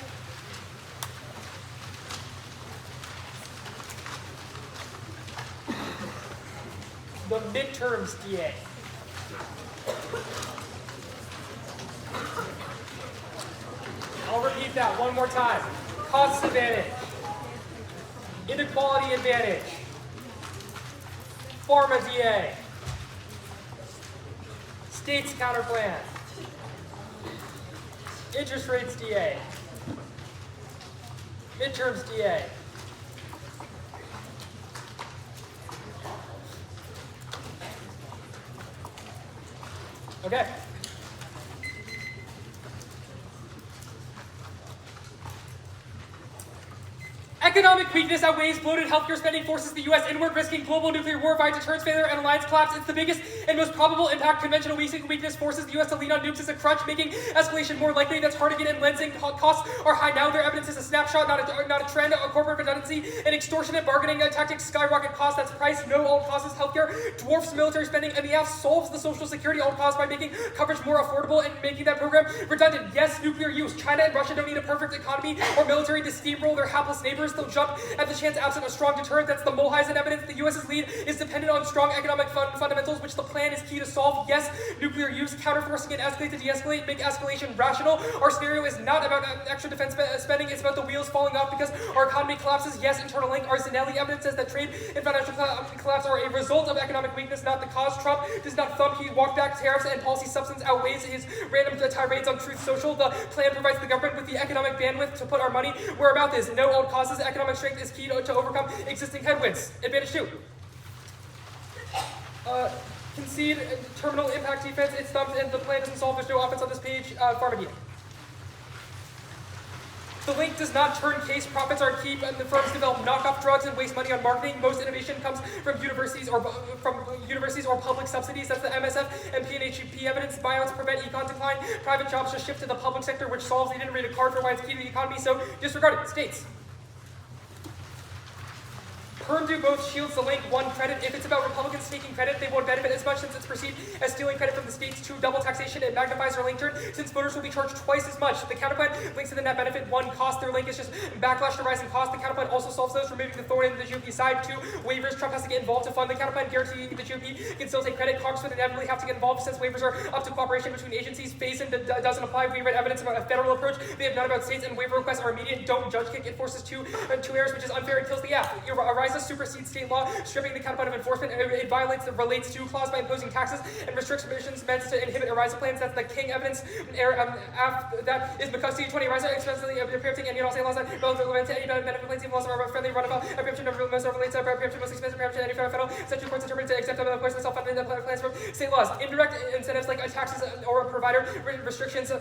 the midterms DA. I'll repeat that one more time. Cost advantage, inequality advantage, pharma DA, state's counterplan, interest rates DA, midterms DA. Okay. Economic weakness outweighs bloated healthcare spending, forces the U.S. inward, risking global nuclear war via deterrence failure and alliance collapse. It's the biggest and most probable impact. Conventional weakness forces the U.S. to lean on nukes as a crutch, making escalation more likely. That's hard to get in. Lensing costs are high now. Their evidence is a snapshot, not a trend. A corporate redundancy and extortionate bargaining tactics skyrocket costs. That's price. No alt causes healthcare. Dwarfs military spending. MEF solves the social security alt cost by making coverage more affordable and making that program redundant. Yes, nuclear use. China and Russia don't need a perfect economy or military to steamroll their hapless neighbors. They'll jump at the chance absent a strong deterrent. That's the Mulheisen evidence. The U.S.'s lead is dependent on strong economic fundamentals, which the plan is key to solve. Yes, nuclear use, counterforcing and escalate to de-escalate, make escalation rational. Our scenario is not about extra defense spending, it's about the wheels falling off because our economy collapses. Yes, internal link. Our Zanelli evidence says that trade and financial collapse are a result of economic weakness, not the cause. Trump does not thump. He walked back tariffs and policy substance outweighs his random tirades on Truth Social. The plan provides the government with the economic bandwidth to put our money where our mouth is. No old causes. Economic strength is key to overcome existing headwinds. Advantage 2. Concede terminal impact defense. It's stumped and the plan doesn't solve. There's no offense on this page. Pharma. The link does not turn case. Profits are key, and the firms develop knockoff drugs and waste money on marketing. Most innovation comes from universities or public subsidies. That's the MSF and PNHP evidence. Buyouts prevent econ decline. Private jobs just shift to the public sector, which solves. They didn't read a card for why it's key to the economy, so disregard it. States. Perm do both shields the link. 1, credit. If it's about Republicans taking credit, they won't benefit as much since it's perceived as stealing credit from the states. 2, double taxation. It magnifies their link turn since voters will be charged twice as much. The counterplan links to the net benefit. 1, cost. Their link is just backlash to rising costs. The counterplan also solves those, removing the thorn in the GOP side. 2, waivers. Trump has to get involved to fund the counterplan, guaranteeing the GOP can still take credit. Congress would inevitably have to get involved since waivers are up to cooperation between agencies. Phase-in doesn't apply. We read evidence about a federal approach. They have none about states, and waiver requests are immediate. Don't judge kick. It forces two errors, which is unfair and kills the app. Rise process supersedes state law, stripping the counterpart of enforcement. It violates the relates to clause by imposing taxes and restricts emissions meant to inhibit ERISA plans. That's the king evidence. That is because C20 ERISA expressly preempting any and all state laws that both relevant to any benefit plans, even laws are friendly runabout. A preemption of most relates to preemption most expensive preemption any federal statute courts determined to accept of course the self-funded plans from state laws. Indirect incentives like taxes or provider restrictions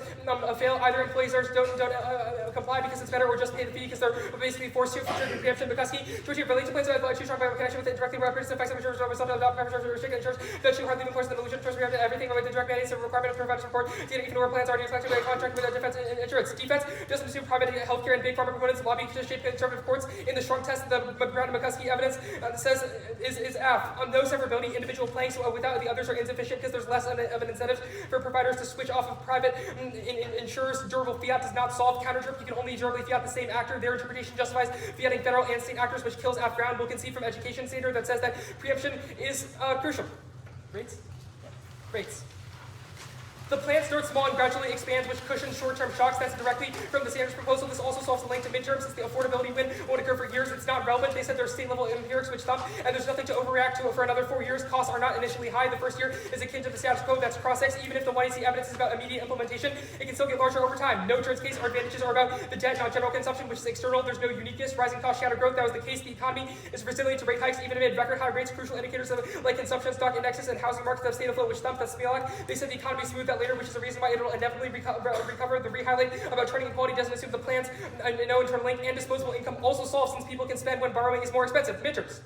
fail. Either employees don't comply because it's better, or just pay the fee because they're basically forced to for preemption because he relates to plans too strong by connection with it directly represents effects of insurance or result of restricted insurance that should hardly enforce the illusion of preemption everything with the direct mandates of requirement of provider support data even where plans already reflected by a contract with a defense insurance. Defense doesn't assume private healthcare and big pharma components lobby to shape conservative courts. In the Shrunk test, the McBride-McCuskey evidence says is F. On no severability, individual planks without the others are insufficient because there's less of an incentive for providers to switch off of private insurers. Durable fiat does not solve counter-drip. You can only durably fiat the same actor. Their interpretation justifies fiating federal and state actors, which kills F. Brown will concede from education standard that says that preemption is crucial. Rates. The plan starts small and gradually expands, which cushions short-term shocks. That's directly from the Sanders proposal. This also solves the link to midterms, since the affordability win won't occur for years. It's not relevant. They said there's state-level empirics which thump, and there's nothing to overreact to for another 4 years. Costs are not initially high. The first year is akin to the status quo. That's cross-X. Even if the 1AC evidence is about immediate implementation, it can still get larger over time. No turns case. Our advantages are about the debt, not general consumption, which is external. There's no uniqueness. Rising costs shadow growth. That was the case. The economy is resilient to rate hikes, even amid record high rates. Crucial indicators of like consumption, stock indexes, and housing markets have stayed afloat, which thump. That's Smielak. They said the economy smoothed that later, which is the reason why it'll inevitably recover. The re-highlight about turning equality doesn't assume the plans no internal link, and disposable income also solves since people can spend when borrowing is more expensive. Midterms.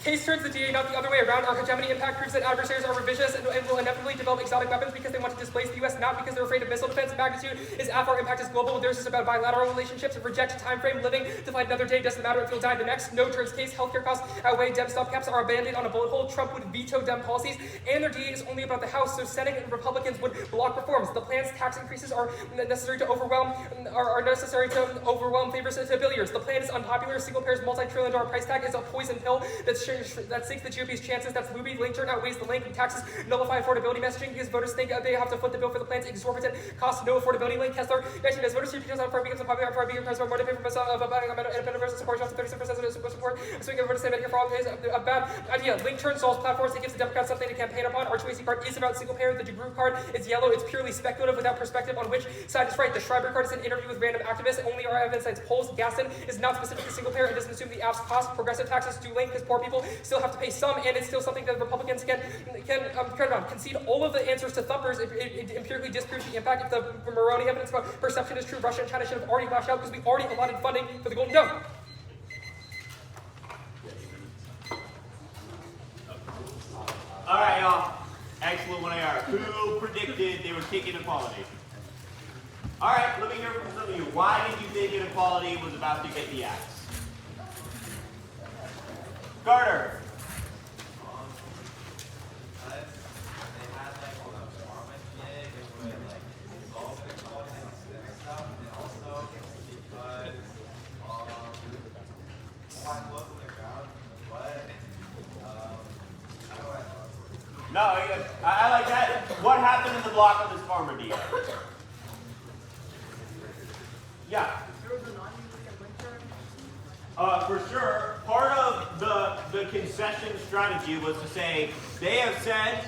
Case turns the DA, not the other way around. Our hegemony impact proves that adversaries are revisionist and will inevitably develop exotic weapons because they want to displace the U.S., not because they're afraid of missile defense. Magnitude is F. Our impact is global. Theirs is about bilateral relationships. Reject time frame. Living to fight another day doesn't matter if you'll die the next. No turns case. Healthcare costs outweigh Dem stop caps are abandoned on a bullet hole. Trump would veto Dem policies, and their DA is only about the House, so Senate and Republicans would block reforms. The plan's tax increases are necessary to overwhelm favors to billiards. The plan is unpopular. Single payer's multi-trillion-dollar price tag is a poison pill that sinks the GOP's chances. That's Luby. Link turn outweighs the link. Taxes nullify affordability messaging because voters think they have to foot the bill for the plan's exorbitant cost. No affordability link. Kessler mentioned as voters see because on becomes a popular for being price more to pay for myself of independent versus support. Just 37% of support. Swing over to say Medicare for all is a bad idea. Link turn solves platforms. It gives the Democrats something to campaign upon. Our Choice card is about single payer. The DeGroote card is yellow. It's purely speculative without perspective on which side is right. The Schreiber card is an interview with random activists. Only our evidence cites polls. Gaston is not specific to single payer. It doesn't assume the app's cost. Progressive taxes do link because poor people still have to pay some, and it's still something that Republicans can concede all of the answers to thumpers. It empirically disproves the impact. If the Moroni evidence about perception is true, Russia and China should have already lashed out because we already allotted funding for the Golden Dome. All right, y'all. Excellent 1AR. Who predicted they were kicking inequality? All right, let me hear from some of you. Why did you think inequality was about to get the axe? Carter. No, I like that. What happened in the block of this farmer deal? Yeah. For sure. Part of the concession strategy was to say, they have said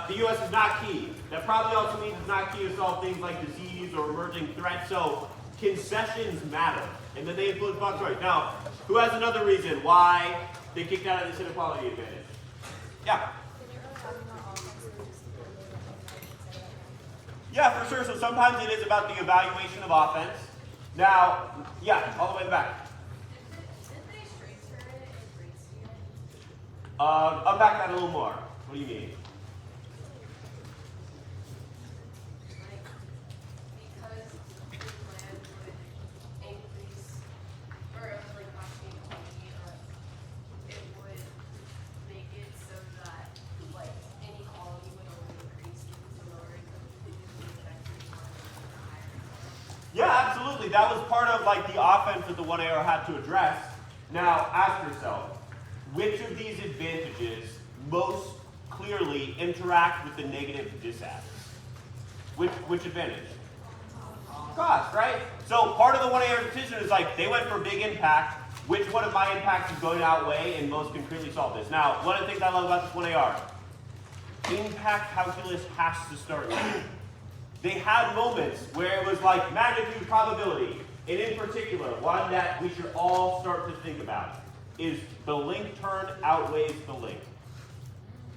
the U.S. is not key. That probably also means it's not key to solve things like disease or emerging threats. So concessions matter. And then they influence block choice. Now, who has another reason why they kicked out of this inequality advantage? Yeah. Yeah, for sure. So sometimes it is about the evaluation of offense. Now, yeah, all the way in the back. Unpack that a little more. What do you mean? Yeah, absolutely. That was part of like the offense that the 1AR had to address. Now, ask yourself, which of these advantages most clearly interact with the negative disadvantage? Which advantage? Cost, right? So part of the 1AR decision is like they went for big impact. which one of my impacts is going to outweigh and most concretely solve this. Now, one of the things I love about this 1AR, impact calculus has to start here. They had moments where it was like magnitude probability, and in particular, one that we should all start to think about is the link turn outweighs the link.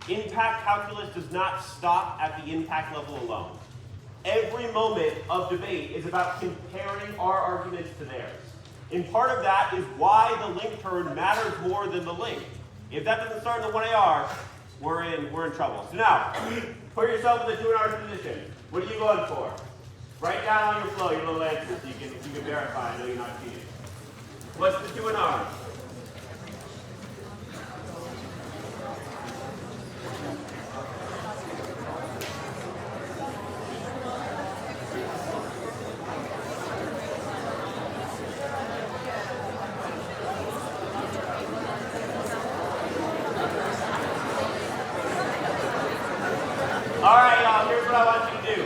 Impact calculus does not stop at the impact level alone. Every moment of debate is about comparing our arguments to theirs. And part of that is why the link turn matters more than the link. If that doesn't start in the 1AR, we're in trouble. So now, put yourself in the 2R position. What are you going for? Write down on your flow your little answers so you can verify. I know you're not cheating. What's the 2R? All right, y'all, here's what I want you to do.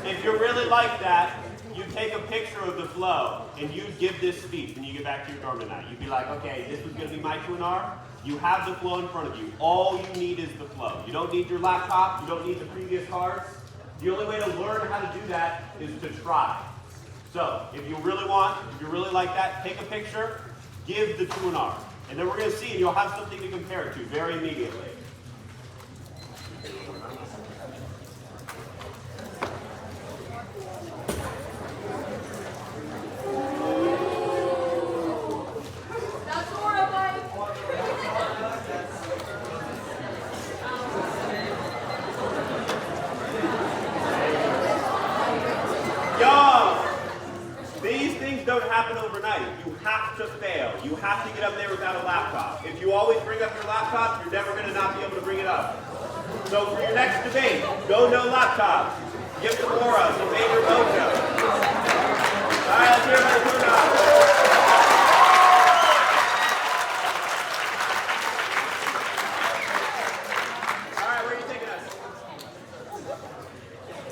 If you're really like that, you take a picture of the flow and you give this speech when you get back to your dorm tonight. You'd be like, okay, this was going to be my 2R. You have the flow in front of you. All you need is the flow. You don't need your laptop. You don't need the previous cards. The only way to learn how to do that is to try. So if you really like that, take a picture, give the 2R. And then we're going to see, and you'll have something to compare it to very immediately. Don't happen overnight. You have to fail. You have to get up there without a laptop. If you always bring up your laptop, you're never going to not be able to bring it up. So for your next debate, go no laptop. Give some aura, some major mojo. All right, let's hear about the 2R. All right, where are you taking us?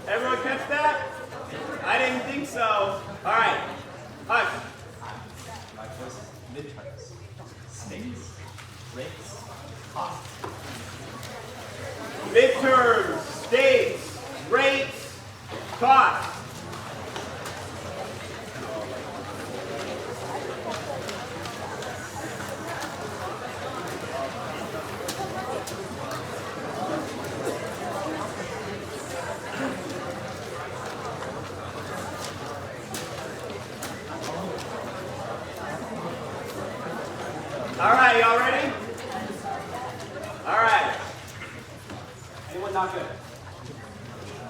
Everyone catch that? I didn't think so. All right. Hush. My choice is midterms, states, rates, costs. Midterms, states, rates, costs. All right, y'all ready? All right. Anyone not good?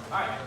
All right.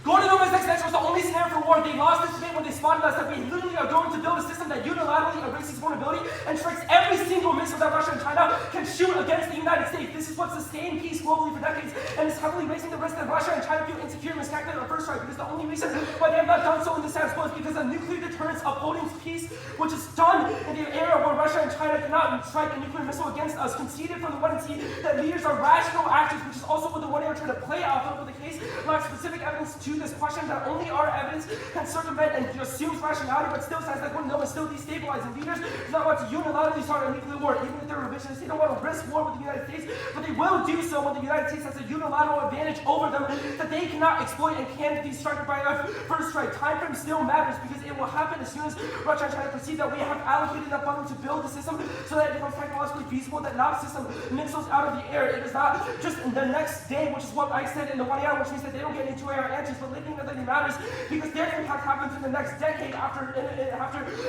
Going to the West Next was the only scenario for war. They lost this debate when they spotted us that we literally are going to build a system that unilaterally erases vulnerability and strikes every single missile that Russia and China can shoot against the United States. This is what sustained peace globally for decades and is heavily raising the risk that Russia and China feel insecure and miscalculated on first strike, because the only reason why they have not done so in the status quo is because of nuclear deterrence upholding peace, which is done in the era where Russia and China cannot strike a nuclear missile against us, conceded from the 1C that leaders are rational actors, which is also what the 1A are trying to play off of, with the case lacks specific evidence to this question that only our evidence can circumvent and assumes rationality, but still says that Guantanamo is still destabilizing. Leaders do not want to unilaterally start a nuclear war, even if they're revisionists. They don't want to risk war with the United States, but they will do so when the United States has a unilateral advantage over them that they cannot exploit and can't be struck by a first strike. Time frame still matters because it will happen as soon as Russia and China perceive that we have allocated enough funding to build the system so that it becomes technologically feasible, that now the system missiles out of the air. It is not just the next day, which is what I said in the 1AR, which means that they don't get any 2AR answers, but living that they matters because their impact happens in the next decade after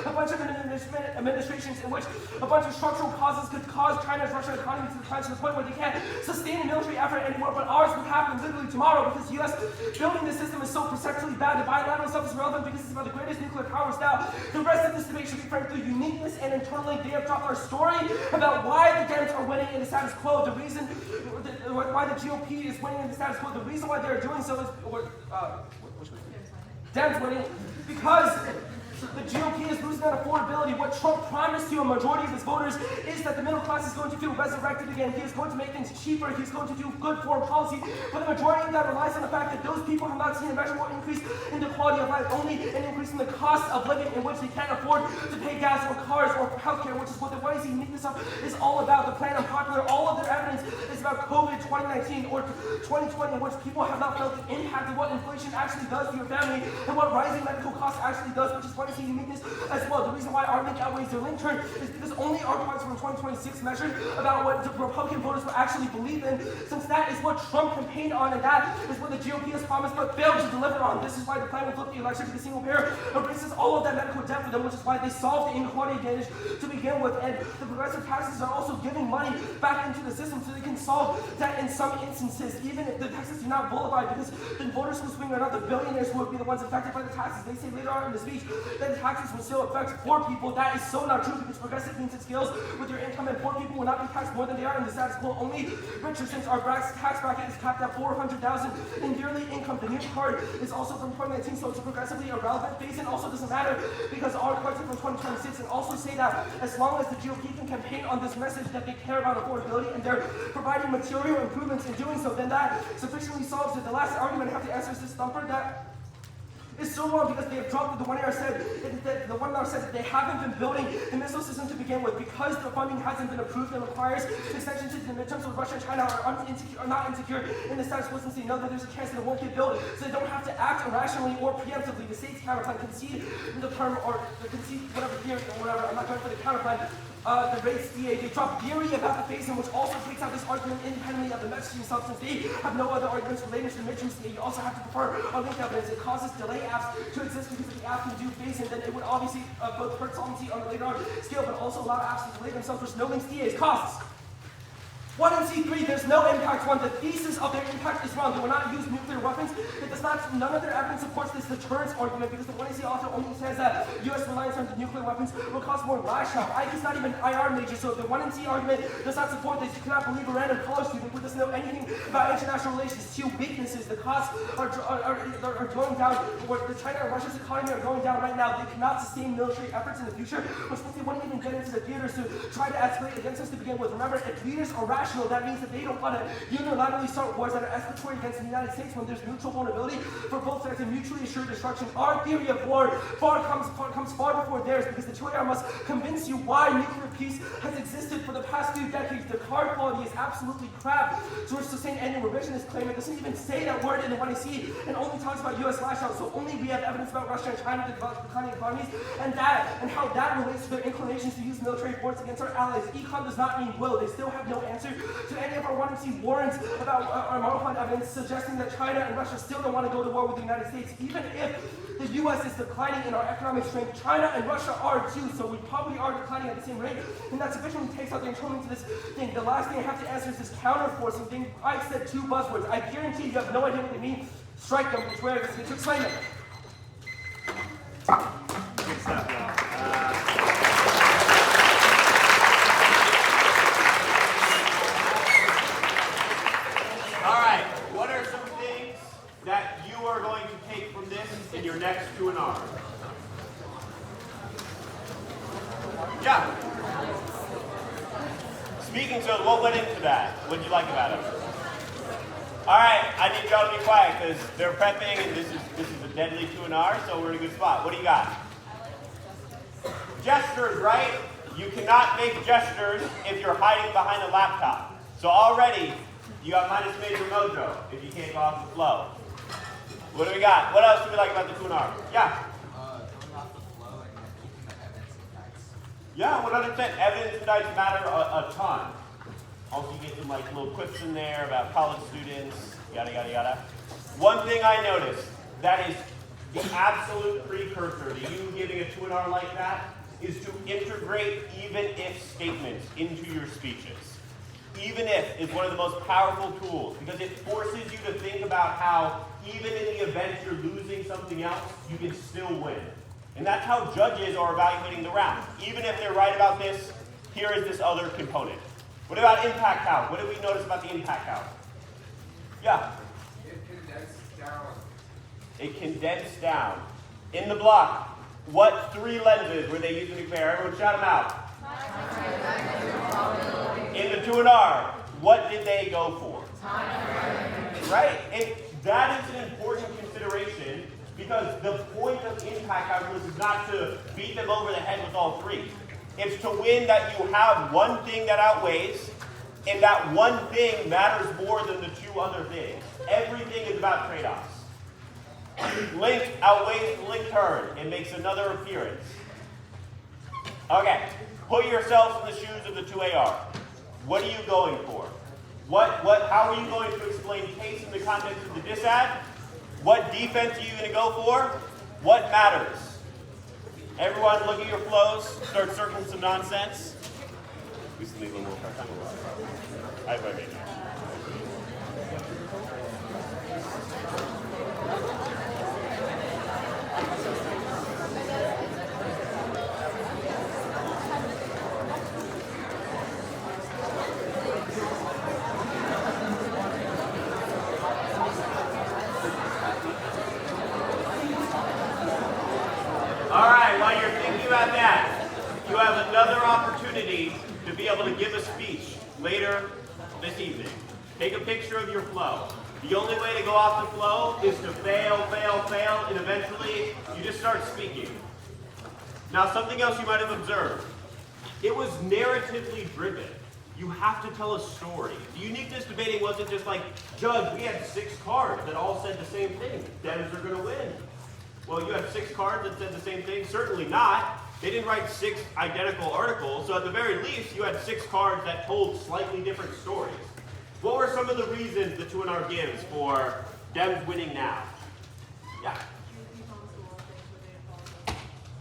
a bunch of administrations in which a bunch of structural causes could cause China's Russian economy to decline to the point where they can't sustain a military effort anymore, but ours would happen literally tomorrow because the U.S. building this system is so perceptually bad. The bilateral stuff is relevant because it's about the greatest nuclear powers now. The rest of this debate should be framed through uniqueness and internally they have dropped our story about why the Dems are winning in the status quo, the reason why the GOP is winning in the status quo, the reason why they're doing so is, Dems winning, because The GOP is losing that affordability. What Trump promised to a majority of his voters is that the middle class is going to feel resurrected again. He is going to make things cheaper. He's going to do good foreign policy. But the majority of that relies on the fact that those people have not seen a measurable increase in the quality of life, only an increase in the cost of living in which they can't afford to pay gas or cars or healthcare, which is what the YC uniqueness of is all about. The plan unpopular, all of their evidence is about COVID 2019 or 2020, in which people have not felt the impact of what inflation actually does to your family and what rising medical costs actually does, which is YC uniqueness as well. The reason why our link outweighs their link turn is because only our points from 2026 measured about what the Republican voters will actually believe in, since that is what Trump campaigned on and that is what the GOP has promised but failed to deliver on. This is why the plan will flip the election to the single payer erases all of that medical debt for them, which is why they solved the inequality advantage to begin with. And the progressive taxes are also giving money back into the system so they can solve that in some instances, even if the taxes do not vilify, because the voters who swing are not the billionaires who would be the ones affected by the taxes. They say later on in the speech that the taxes will still affect poor people. That is so not true, because progressive means it scales with your income, and poor people will not be taxed more than they are in the status quo. Only richer, since our tax bracket is capped at $400,000 in yearly income. The new card is also from 2019, so it's a progressively irrelevant phase, and also doesn't matter because our cards are from 2026, and also say that as long as the GOP can campaign on this message that they care about affordability and they're providing material improvements in doing so, then that sufficiently solves it. The last argument I have to answer is this thumper that is so wrong, because they have dropped the one hour said that they haven't been building the missile system to begin with because the funding hasn't been approved and requires extensions to the midterms with Russia and China are not insecure in the status quo, since they know that there's a chance that it won't get built, so they don't have to act irrationally or preemptively. The state's counterplan concede the term or concede whatever theory or whatever. I'm not going for the counterplan. The rates DA, they drop theory about the phase-in, which also takes out this argument independently of the messaging substance. They have no other arguments related to the midterms. You also have to prefer our link evidence. It causes delay apps to exist because if the app can do phase-in, then it would obviously both hurt solvency on the later on scale, but also allow apps to delay themselves, which no links DAs costs. 1 and C3, there's no impact. 1, the thesis of their impact is wrong. They will not use nuclear weapons. It does not, none of their evidence supports this deterrence argument, because the 1AC author only says that U.S. reliance on nuclear weapons will cause more lash out. Ike is not even an IR major, so the 1 and C argument does not support this. You cannot believe a random college student who doesn't know anything about international relations. 2, weaknesses. The costs are going down, or the China and Russia's economy are going down right now. They cannot sustain military efforts in the future, which means they wouldn't even get into the theaters to try to escalate against us to begin with. Remember, if leaders are rational, that means that they don't want to unilaterally start wars that are escalatory against the United States when there's mutual vulnerability for both sides and mutually assured destruction. Our theory of war comes far before theirs, because the 2AR must convince you why nuclear peace has existed for the past few decades. The card quality is absolutely crap. George Sustained annual revisionist claim, it doesn't even say that word in the 1AC, and only talks about U.S. lash out. So only we have evidence about Russia and China declining economies, and how that relates to their inclinations to use military force against our allies. Econ does not mean will. They still have no answer to any of our 1MC warrants about our Marokkan evidence suggesting that China and Russia still don't want to go to war with the United States. Even if the U.S. is declining in our economic strength, China and Russia are too, so we probably are declining at the same rate, and that sufficiently takes out the entitlement to this thing. The last thing I have to answer is this counterforcing thing. I said 2 buzzwords. I guarantee you have no idea what they mean. Strike them, which way is to explain them. Good stuff, y'all. All right, what are some things that you are going to take from this in your next 2 and R? Yeah. Speaking so, what went into that? What did you like about it? All right, I need y'all to be quiet because they're prepping, and this is a deadly 2 and R, so we're in a good spot. What do you got? Gestures, right? You cannot make gestures if you're hiding behind a laptop. So already, you got minus major mojo if you can't go off the flow. What do we got? What else do we like about the 2 and R? Yeah? Going off the flow and keeping the evidence intact. Yeah, 100%. Evidence insights matter a ton. Also, you get some like little quips in there about college students, yada, yada, yada. One thing I noticed that is the absolute precursor to you giving a 2 and R like that is to integrate even if statements into your speeches. Even if is one of the most powerful tools, because it forces you to think about how even in the event you're losing something else, you can still win. And that's how judges are evaluating the round. Even if they're right about this, here is this other component. What about impact count? What did we notice about the impact count? Yeah? It condensed down. It condensed down. In the block, What 3 lenses were they using to compare? Everyone shout them out. In the 2 and R, what did they go for? Right? And that is an important consideration because the point of impact calculus is not to beat them over the head with all 3. It's to win that you have one thing that outweighs, and that one thing matters more than the 2 other things. Everything is about trade-offs. Link outweighs the link turn and makes another appearance. Okay, put yourselves in the shoes of the 2AR. What are you going for? How are you going to explain case in the context of the disad? What defense are you going to go for? What matters? Everyone look at your flows, start circling some nonsense. We still need a little more time. I have my baby. About that, you have another opportunity to be able to give a speech later this evening. Take a picture of your flow. The only way to go off the flow is to fail, fail, fail, and eventually you just start speaking. Now, something else you might have observed. It was narratively driven. You have to tell a story. The uniqueness debating wasn't just like, Judge, we had 6 cards that all said the same thing. Dems are going to win. Well, you have 6 cards that said the same thing? Certainly not. They didn't write 6 identical articles, so at the very least, you had 6 cards that told slightly different stories. What were some of the reasons the 2 and R gives for Dems winning now? Yeah.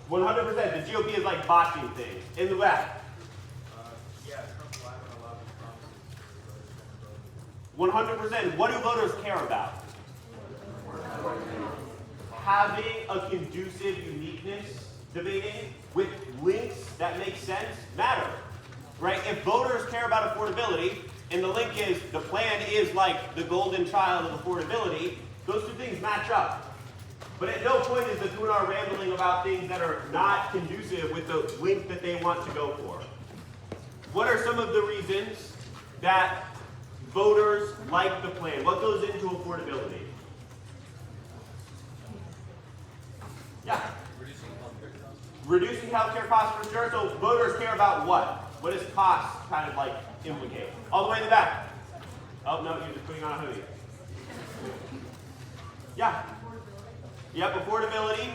100%. The GOP is like botching things. In the back. Yeah, Trump lied on a lot of his promises. 100%. What do voters care about? Having a conducive uniqueness debating with links that make sense matter, right? If voters care about affordability and the link is the plan is like the golden child of affordability, those 2 things match up. But at no point is the 2 and R rambling about things that are not conducive with the link that they want to go for. What are some of the reasons that voters like the plan? What goes into affordability? Yeah. Reducing healthcare costs for sure. So voters care about what? What does cost kind of like implicate? All the way in the back. Oh no, you're just putting on a hoodie. Yeah. Yep, affordability.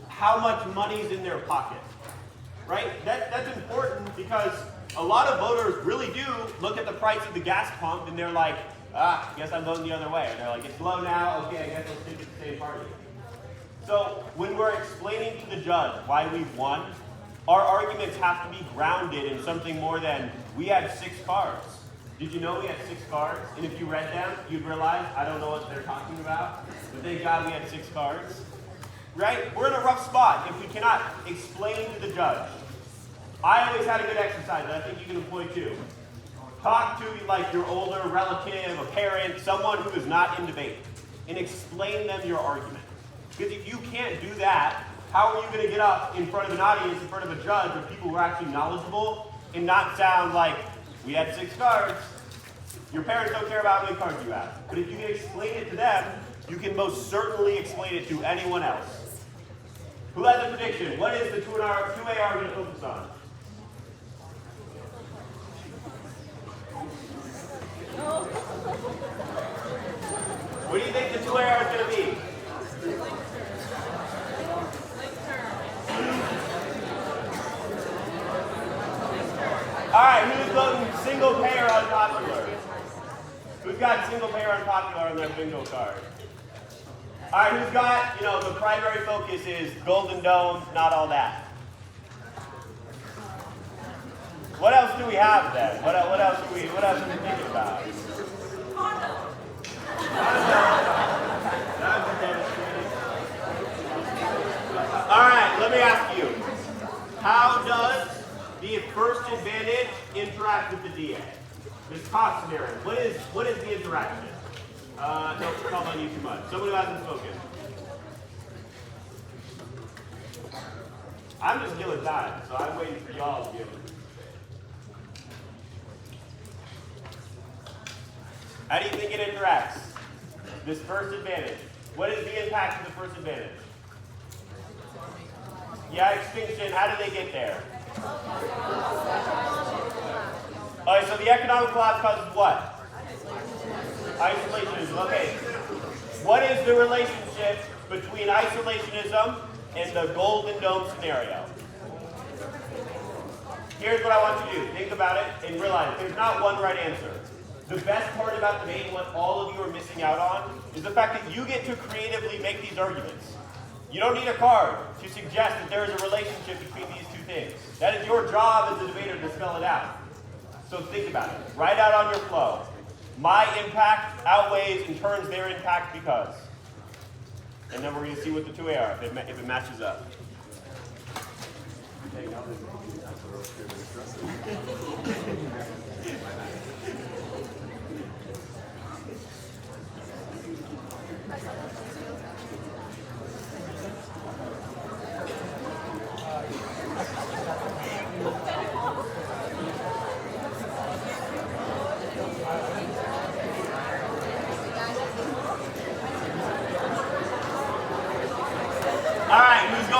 How much money's in their pocket? Right? That's important because a lot of voters really do look at the price of the gas pump and they're like, I guess I'm voting the other way. And they're like, it's low now, okay, I guess I'll stick with the same party. So when we're explaining to the judge why we've won, our arguments have to be grounded in something more than, we had 6 cards. Did you know we had 6 cards? And if you read them, you'd realize, I don't know what they're talking about, but thank God we had 6 cards. Right? We're in a rough spot if we cannot explain to the judge. I always had a good exercise that I think you can employ too. Talk to like your older relative, a parent, someone who is not in debate, and explain them your argument. Because if you can't do that, how are you going to get up in front of an audience, in front of a judge, of people who are actually knowledgeable, and not sound like, we had 6 cards. Your parents don't care about how many cards you have. But if you can explain it to them, you can most certainly explain it to anyone else. Who has a prediction? What is the 2AR going to focus on? What do you think the 2AR is going to be? All right, who's voting single payer unpopular? Who's got single payer unpopular on their bingo card? All right, who's got, the primary focus is Golden Dome, not all that? What else do we have then? What else are we thinking about? All right, let me ask you. How does the first advantage interact with the DA? This cost scenario. What is the interaction? Don't call on you too much. Someone who hasn't spoken. I'm just killing time, so I'm waiting for y'all to be able to. How do you think it interacts? This first advantage. What is the impact of the first advantage? Yeah, extinction. How do they get there? Alright, so the economic collapse causes what? Isolationism. Okay. What is the relationship between isolationism and the Golden Dome scenario? Here's what I want you to do. Think about it and realize there's not one right answer. The best part about debate, what all of you are missing out on, is the fact that you get to creatively make these arguments. You don't need a card to suggest that there is a relationship between these two things. That is your job as a debater to spell it out. So think about it. Write out on your flow. My impact outweighs and turns their impact because. And then we're going to see what the two are, if it matches up.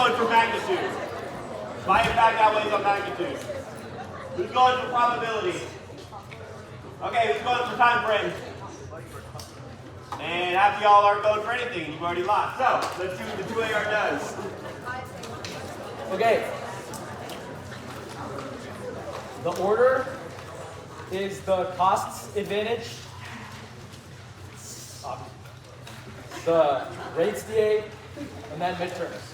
For magnitude. My impact outweighs on magnitude. Who's going for probability? Okay, who's going for time frame? And half of y'all aren't going for anything. You've already lost. So, let's see what the 2AR does. Okay. The order is the costs advantage, the rates DA, and then midterms.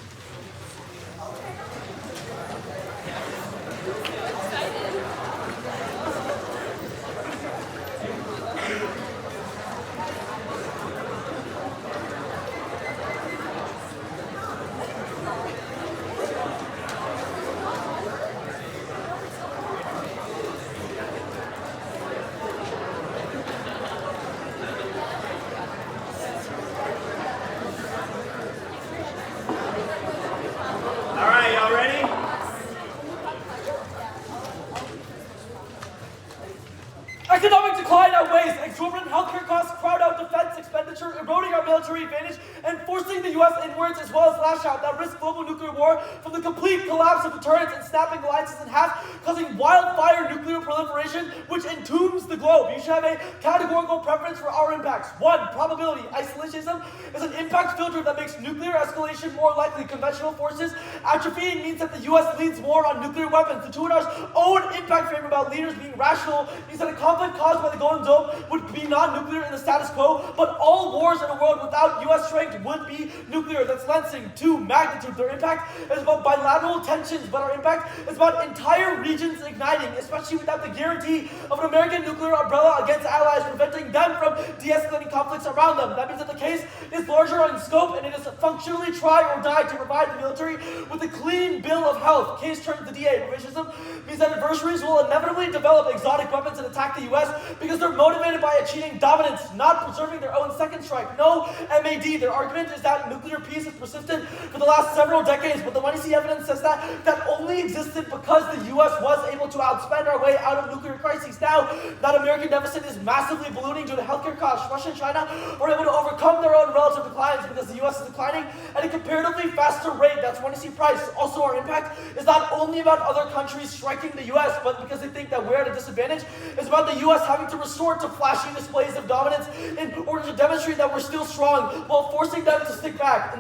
Economic decline outweighs exorbitant healthcare costs, crowd out defense expenditure, eroding our military advantage, and forcing the U.S. inwards as well as lash out that risk global nuclear war from the complete collapse of deterrence and snapping alliances in half, causing wildfire nuclear proliferation, which entombs the globe. You should have a categorical preference for our impacts. 1. Probability. Isolationism is an impact filter that makes nuclear escalation more likely. Conventional forces atrophying means that the U.S. leans more on nuclear weapons. The Two&R's own impact frame about leaders being rational means that a conflict caused by the Golden Dome would be non-nuclear in the status quo, but all wars in a world without U.S. strength would be nuclear. That's Lansing. 2. Magnitude. Their impact is about bilateral tensions, but our impact is about entire regions igniting, especially without the guarantee of an American nuclear umbrella against allies, preventing them from de-escalating conflicts around them. That means that the case is larger in scope, and it is functionally try or die to provide the military with a clean bill of health. Case turns the DA. Revisionism means that adversaries will inevitably develop exotic weapons and attack the U.S. because they're motivated by achieving dominance, not preserving their own second strike. No MAD. Their argument is that nuclear peace has persisted for the last several decades, but the one you see evidence says that only existed because the U.S. was able to outspend our way out of nuclear crises. Now that American deficit is massively ballooning due to healthcare costs, Russia and China were able to overcome their own relative declines because the U.S. is declining at a comparatively faster rate. That's when you see price. Also, our impact is not only about other countries striking the U.S., but because they think that we're at a disadvantage, it's about the U.S. having to resort to flashy displays of dominance in order to demonstrate that we're still strong, while forcing them to stick back,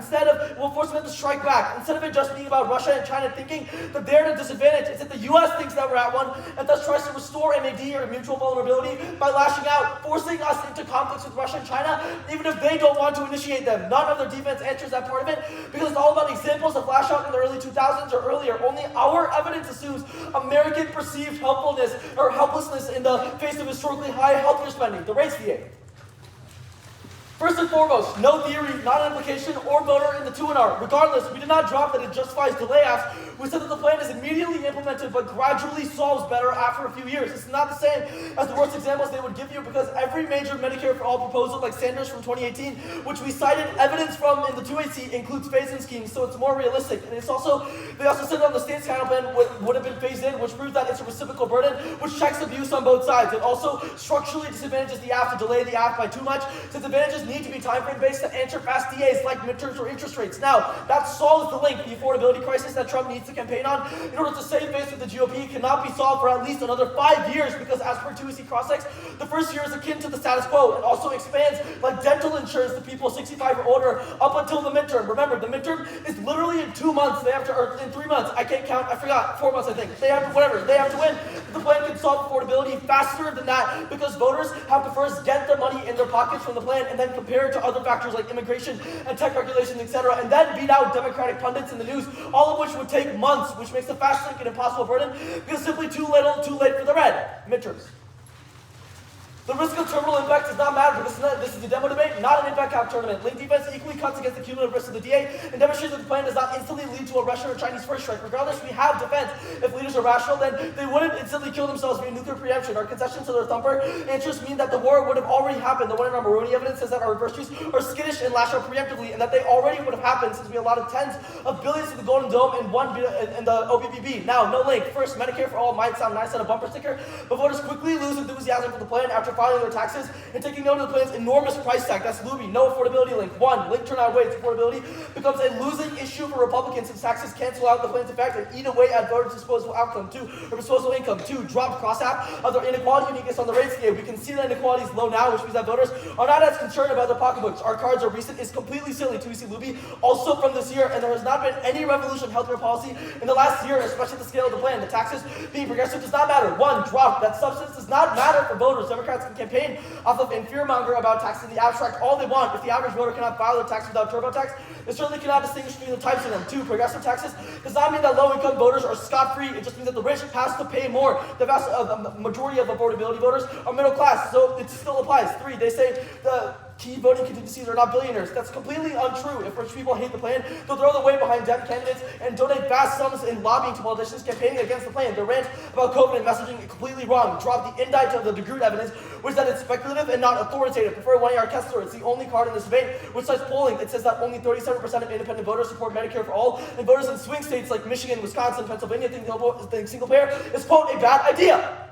forcing them to strike back. Instead of it just being about Russia and China thinking that they're at a disadvantage, it's that the U.S. thinks that we're at one, and thus tries to restore MAD or mutual vulnerability by lashing out, forcing us into conflicts with Russia and China, even if they don't want to initiate them. None of their defense answers that part of it, because it's all about examples of lash out in the early 2000s or earlier. Only our evidence assumes American perceived helpfulness or helplessness in the face of historically high healthcare spending. The rates VA. First and foremost, no theory, not an implication, or voter in the 2NR. Regardless, we did not drop that it justifies delay acts. We said that the plan is immediately implemented but gradually solves better after a few years. It's not the same as the worst examples they would give you because every major Medicare for All proposal, like Sanders from 2018, which we cited evidence from in the 2AC, includes phase-in schemes, so it's more realistic. And it's also, they also said on the state's kind plan would have been phased in, which proves that it's a reciprocal burden, which checks abuse on both sides. It also structurally disadvantages the app to delay the app by too much, since advantages need to be time frame based to answer fast DAs like midterms or interest rates. Now, that solves the link, the affordability crisis that Trump needs to campaign on in order to save face with the GOP cannot be solved for at least another 5 years because as per 2EC cross-checks, the first year is akin to the status quo and also expands like dental insurance to people 65 or older up until the midterm. Remember, the midterm is literally in 2 months. They have to, or in 3 months. I can't count. I forgot. 4 months, I think. They have to, whatever. They have to win. The plan can solve affordability faster than that because voters have to first get the money in their pockets from the plan and then compare it to other factors like immigration and tech regulations, etc., and then beat out Democratic pundits in the news, all of which would take months, which makes the fast link an impossible burden because simply too little, too late for the red. Midterms. The risk of terminal impact does not matter because this is a demo debate, not an impact cap tournament. Link defense equally cuts against the cumulative risk of the DA and demonstrates that the plan does not instantly lead to a Russian or Chinese first strike. Regardless, we have defense. If leaders are rational, then they wouldn't instantly kill themselves via nuclear preemption. Our concessions to their thumper interests mean that the war would have already happened. The one in our Moroni evidence says that our reverse trees are skittish and lash out preemptively, and that they already would have happened since we allotted tens of billions to the Golden Dome and in the OBBB. Now, no link. First, Medicare for All might sound nice on a bumper sticker, but voters quickly lose enthusiasm for the plan after filing their taxes and taking note of the plan's enormous price tag. That's Luby. No affordability link. One, link turnout waits. Affordability becomes a losing issue for Republicans since taxes cancel out the plan's effect and eat away at voters' disposable outcome. Two, or disposable income. Two, drop cross-app of their inequality uniqueness on the rate scale. We can see that inequality is low now, which means that voters are not as concerned about their pocketbooks. Our cards are recent is completely silly. 2EC Luby, also from this year, and there has not been any revolution in healthcare policy in the last year, especially at the scale of the plan. The taxes being progressive does not matter. One, drop. That substance does not matter for voters. Democrats can campaign off of and fearmonger about taxes in the abstract all they want. If the average voter cannot file their tax without TurboTax, they certainly cannot distinguish between the types of them. Two, progressive taxes does not mean that low-income voters are scot-free. It just means that the rich has to pay more. The vast majority of affordability voters are middle class, so it still applies. Three, they say the key voting contingencies are not billionaires. That's completely untrue. If rich people hate the plan, they'll throw the weight behind dead candidates and donate vast sums in lobbying to politicians campaigning against the plan. Their rant about COVID and messaging is completely wrong. Drop the indictment of the DeGroote evidence, which is that it's speculative and not authoritative. Prefer one-year Kessler. It's the only card in this debate which cites polling. It says that only 37% of independent voters support Medicare for all, and voters in swing states like Michigan, Wisconsin, Pennsylvania think single payer is, quote, a bad idea.